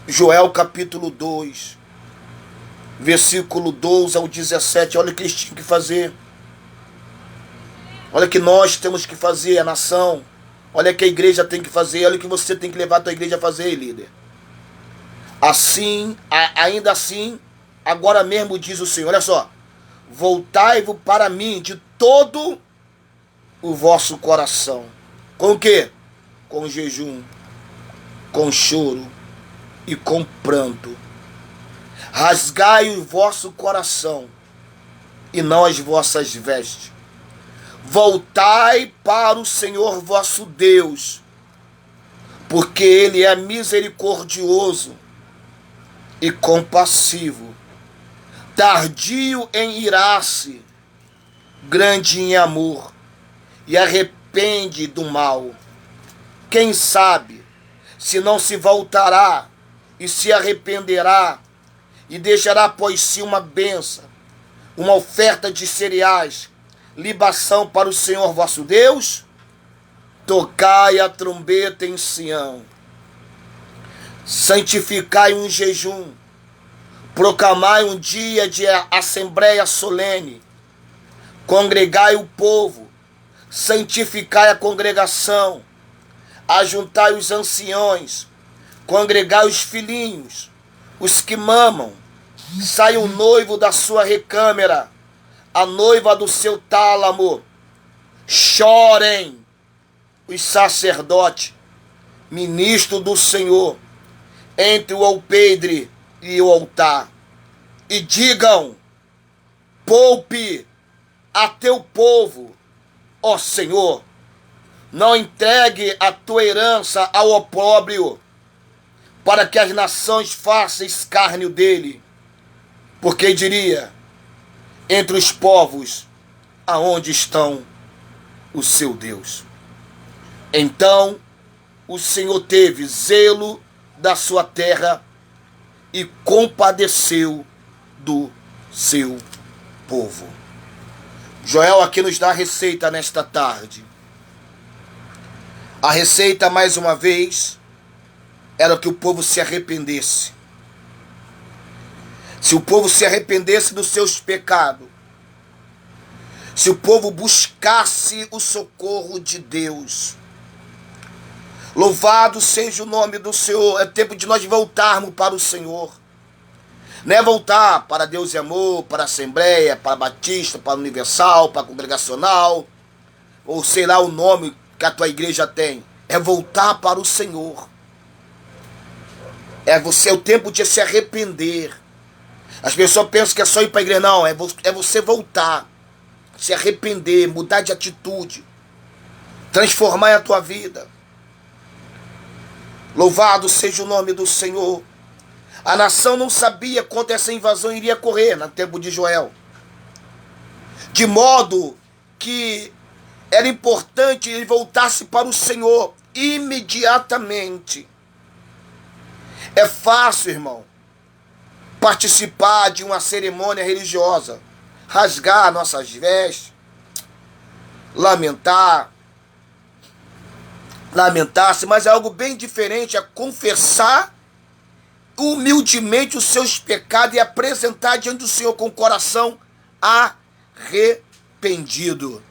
Speaker 1: Joel capítulo 2, versículo 12 ao 17. Olha o que eles tinham que fazer. Olha o que nós temos que fazer, a nação. Olha o que a igreja tem que fazer. Olha o que você tem que levar a tua igreja a fazer, líder. Assim, ainda assim, agora mesmo diz o Senhor. Olha só. Voltai-vos para mim de todo o vosso coração. Com o quê? Com jejum, com choro e com pranto. Rasgai o vosso coração e não as vossas vestes. Voltai para o Senhor vosso Deus, porque Ele é misericordioso e compassivo, tardio em irar-se, grande em amor, e arrepende do mal. Quem sabe se não se voltará e se arrependerá e deixará após si uma bênção, uma oferta de cereais, libação para o Senhor vosso Deus? Tocai a trombeta em Sião, santificai um jejum, proclamai um dia de assembleia solene, congregai o povo, santificai a congregação, ajuntai os anciões, congregai os filhinhos, os que mamam, sai o noivo da sua recâmara, a noiva do seu tálamo, chorem os sacerdotes, ministro do Senhor, entre o alpendre e o altar, e digam, poupe a teu povo, ó Senhor, não entregue a tua herança ao opróbrio, para que as nações façam escárnio dele, porque diria, entre os povos, aonde estão o seu Deus? Então o Senhor teve zelo da sua terra e compadeceu do seu povo. Joel aqui nos dá a receita nesta tarde. A receita, mais uma vez, era que o povo se arrependesse. Se o povo se arrependesse dos seus pecados, se o povo buscasse o socorro de Deus. Louvado seja o nome do Senhor. É tempo de nós voltarmos para o Senhor. Não é voltar para Deus e Amor, para a Assembleia, para a Batista, para a Universal, para a Congregacional, ou sei lá o nome que a tua igreja tem. É voltar para o Senhor. É o tempo de se arrepender. As pessoas pensam que é só ir para a igreja. Não, é você voltar, se arrepender, mudar de atitude, transformar a tua vida. Louvado seja o nome do Senhor. A nação não sabia quanto essa invasão iria correr no tempo de Joel. De modo que era importante ele voltasse para o Senhor imediatamente. É fácil, irmão, participar de uma cerimônia religiosa, rasgar nossas vestes, lamentar-se, mas é algo bem diferente, é confessar humildemente os seus pecados e apresentar diante do Senhor com o coração arrependido.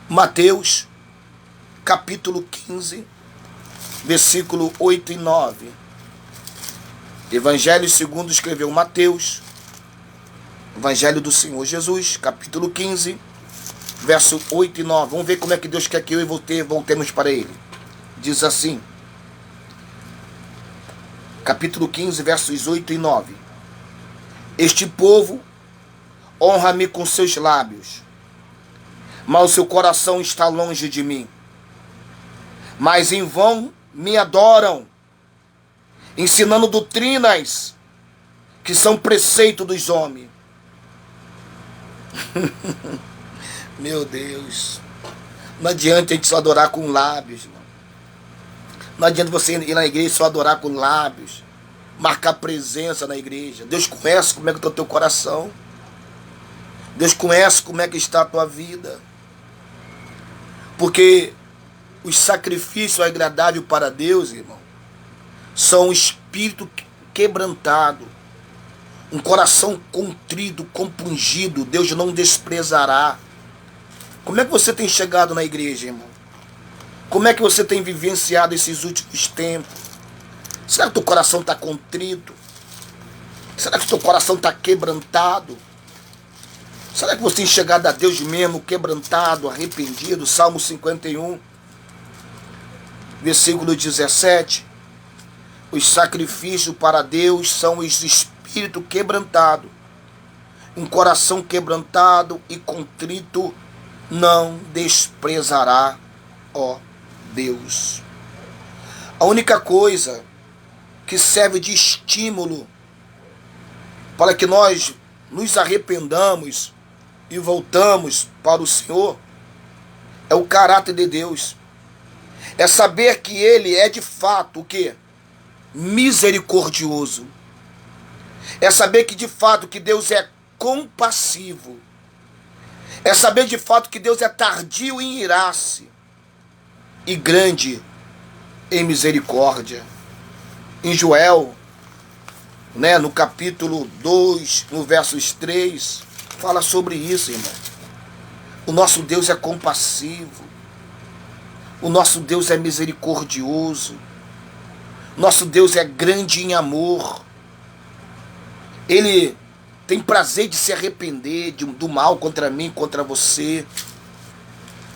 Speaker 1: Mateus, capítulo 15, versículo 8 e 9. Evangelho segundo escreveu Mateus, Evangelho do Senhor Jesus, capítulo 15, verso 8 e 9. Vamos ver como é que Deus quer que eu e você voltemos para Ele. Diz assim, capítulo 15, versos 8 e 9. Este povo honra-me com seus lábios, mas o seu coração está longe de mim. Mas em vão me adoram, ensinando doutrinas que são preceito dos homens. Meu Deus. Não adianta a gente só adorar com lábios, irmão. Não adianta você ir na igreja e só adorar com lábios, marcar presença na igreja. Deus conhece como é que está o teu coração. Deus conhece como é que está a tua vida. Porque os sacrifícios agradáveis para Deus, irmão, são um espírito quebrantado, um coração contrito, compungido. Deus não desprezará. Como é que você tem chegado na igreja, irmão? Como é que você tem vivenciado esses últimos tempos? Será que teu coração está contrito? Será que teu coração está quebrantado? Será que você tem chegado a Deus mesmo quebrantado, arrependido? Salmo 51, versículo 17. Os sacrifícios para Deus são os espíritos quebrantados. Um coração quebrantado e contrito não desprezará, ó Deus. A única coisa que serve de estímulo para que nós nos arrependamos e voltamos para o Senhor é o caráter de Deus. É saber que Ele é de fato o quê? Misericordioso. É saber que de fato que Deus é compassivo. É saber de fato que Deus é tardio em irar-se e grande em misericórdia. Em Joel, no capítulo 2, no versos 3, fala sobre isso, irmão. O nosso Deus é compassivo. O nosso Deus é misericordioso. Nosso Deus é grande em amor. Ele tem prazer de se arrepender do mal contra mim, contra você.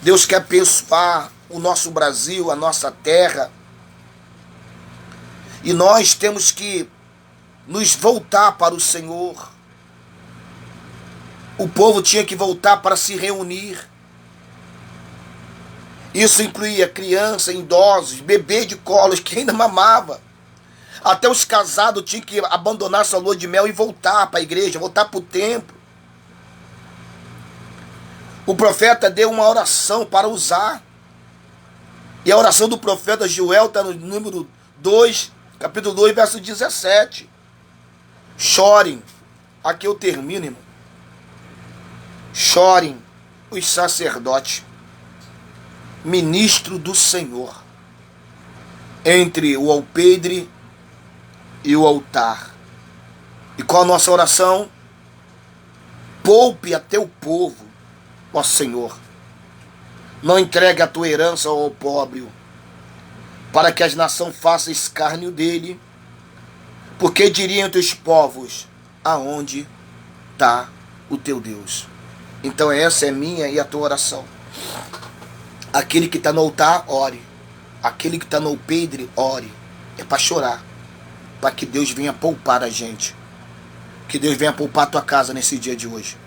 Speaker 1: Deus quer abençoar o nosso Brasil, a nossa terra. E nós temos que nos voltar para o Senhor. O povo tinha que voltar para se reunir. Isso incluía criança, idosos, bebê de colos que ainda mamava. Até os casados tinham que abandonar sua lua de mel e voltar para a igreja, voltar para o templo. O profeta deu uma oração para usar. E a oração do profeta Joel está no número 2, capítulo 2, verso 17. Chorem. Aqui eu termino, irmão. Chorem os sacerdotes, ministro do Senhor, entre o alpendre e o altar. E qual a nossa oração? Poupe a teu povo, ó Senhor. Não entregue a tua herança ao pobre, para que as nações façam escárnio dele. Porque diriam entre os povos, aonde está o teu Deus. Então essa é minha e a tua oração. Aquele que está no altar, ore. Aquele que está no alpendre, ore. É para chorar. Para que Deus venha poupar a gente. Que Deus venha poupar a tua casa nesse dia de hoje.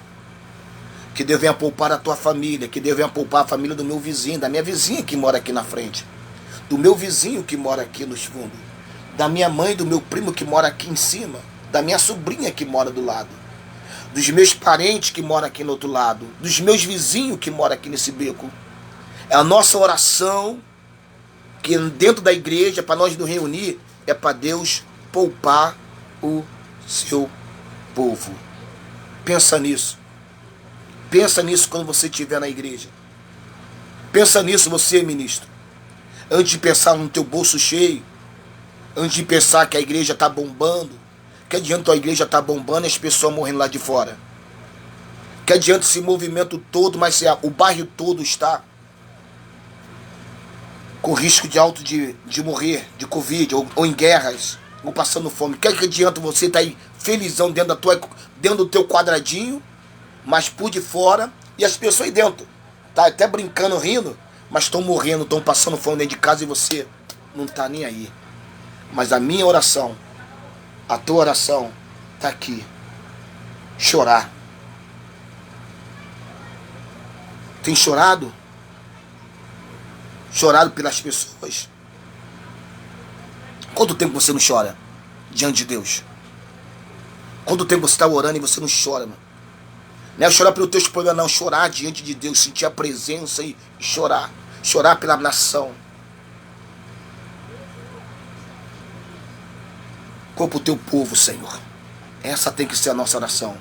Speaker 1: Que Deus venha poupar a tua família. Que Deus venha poupar a família do meu vizinho, da minha vizinha que mora aqui na frente. Do meu vizinho que mora aqui nos fundos. Da minha mãe, do meu primo que mora aqui em cima. Da minha sobrinha que mora do lado. Dos meus parentes que moram aqui no outro lado. Dos meus vizinhos que moram aqui nesse beco. É a nossa oração que dentro da igreja, para nós nos reunir, é para Deus poupar o seu povo. Pensa nisso. Pensa nisso quando você estiver na igreja. Pensa nisso você, ministro. Antes de pensar no teu bolso cheio, antes de pensar que a igreja está bombando, que adianta a igreja estar bombando e as pessoas morrendo lá de fora? Que adianta esse movimento todo, mas o bairro todo está com risco de alto de morrer, de Covid, ou em guerras, ou passando fome. Que adianta você estar aí felizão dentro do teu quadradinho, mas por de fora, e as pessoas aí dentro, tá até brincando, rindo, mas estão morrendo, estão passando fome dentro de casa e você não está nem aí. Mas a minha oração, a tua oração, está aqui. Chorar. Tem chorado? Chorado pelas pessoas? Quanto tempo você não chora diante de Deus? Quanto tempo você está orando e você não chora, mano? Não é chorar pelos teus problemas, não. Chorar diante de Deus, sentir a presença e chorar. Chorar pela nação. Pô pro teu povo, Senhor. Essa tem que ser a nossa oração.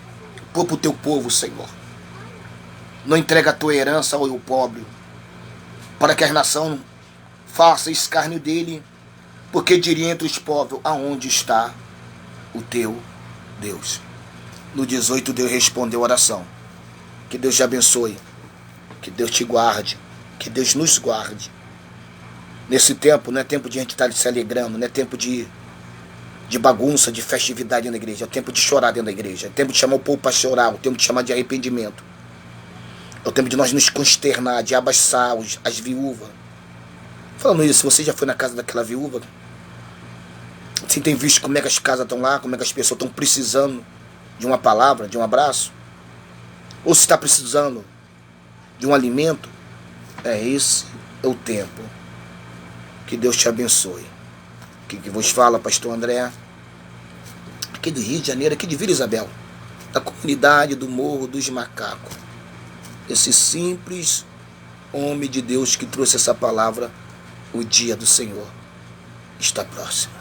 Speaker 1: Pô pro teu povo, Senhor. Não entrega a tua herança ao pobre, para que a nação faça escárnio dele, porque diria entre os povos, aonde está o teu Deus? No 18, Deus respondeu a oração. Que Deus te abençoe, que Deus te guarde, que Deus nos guarde. Nesse tempo, não é tempo de a gente estar se alegrando, não é tempo de bagunça, de festividade na igreja, é tempo de chorar dentro da igreja, é tempo de chamar o povo para chorar, é tempo de chamar de arrependimento. É o tempo de nós nos consternar, de abaixar as viúvas. Falando isso, você já foi na casa daquela viúva? Você tem visto como é que as casas estão lá, como é que as pessoas estão precisando de uma palavra, de um abraço? Ou se está precisando de um alimento? Esse é o tempo. Que Deus te abençoe. Que vos fala, pastor André, aqui do Rio de Janeiro, aqui de Vila Isabel, da comunidade do Morro dos Macacos. Esse simples homem de Deus que trouxe essa palavra, o dia do Senhor está próximo.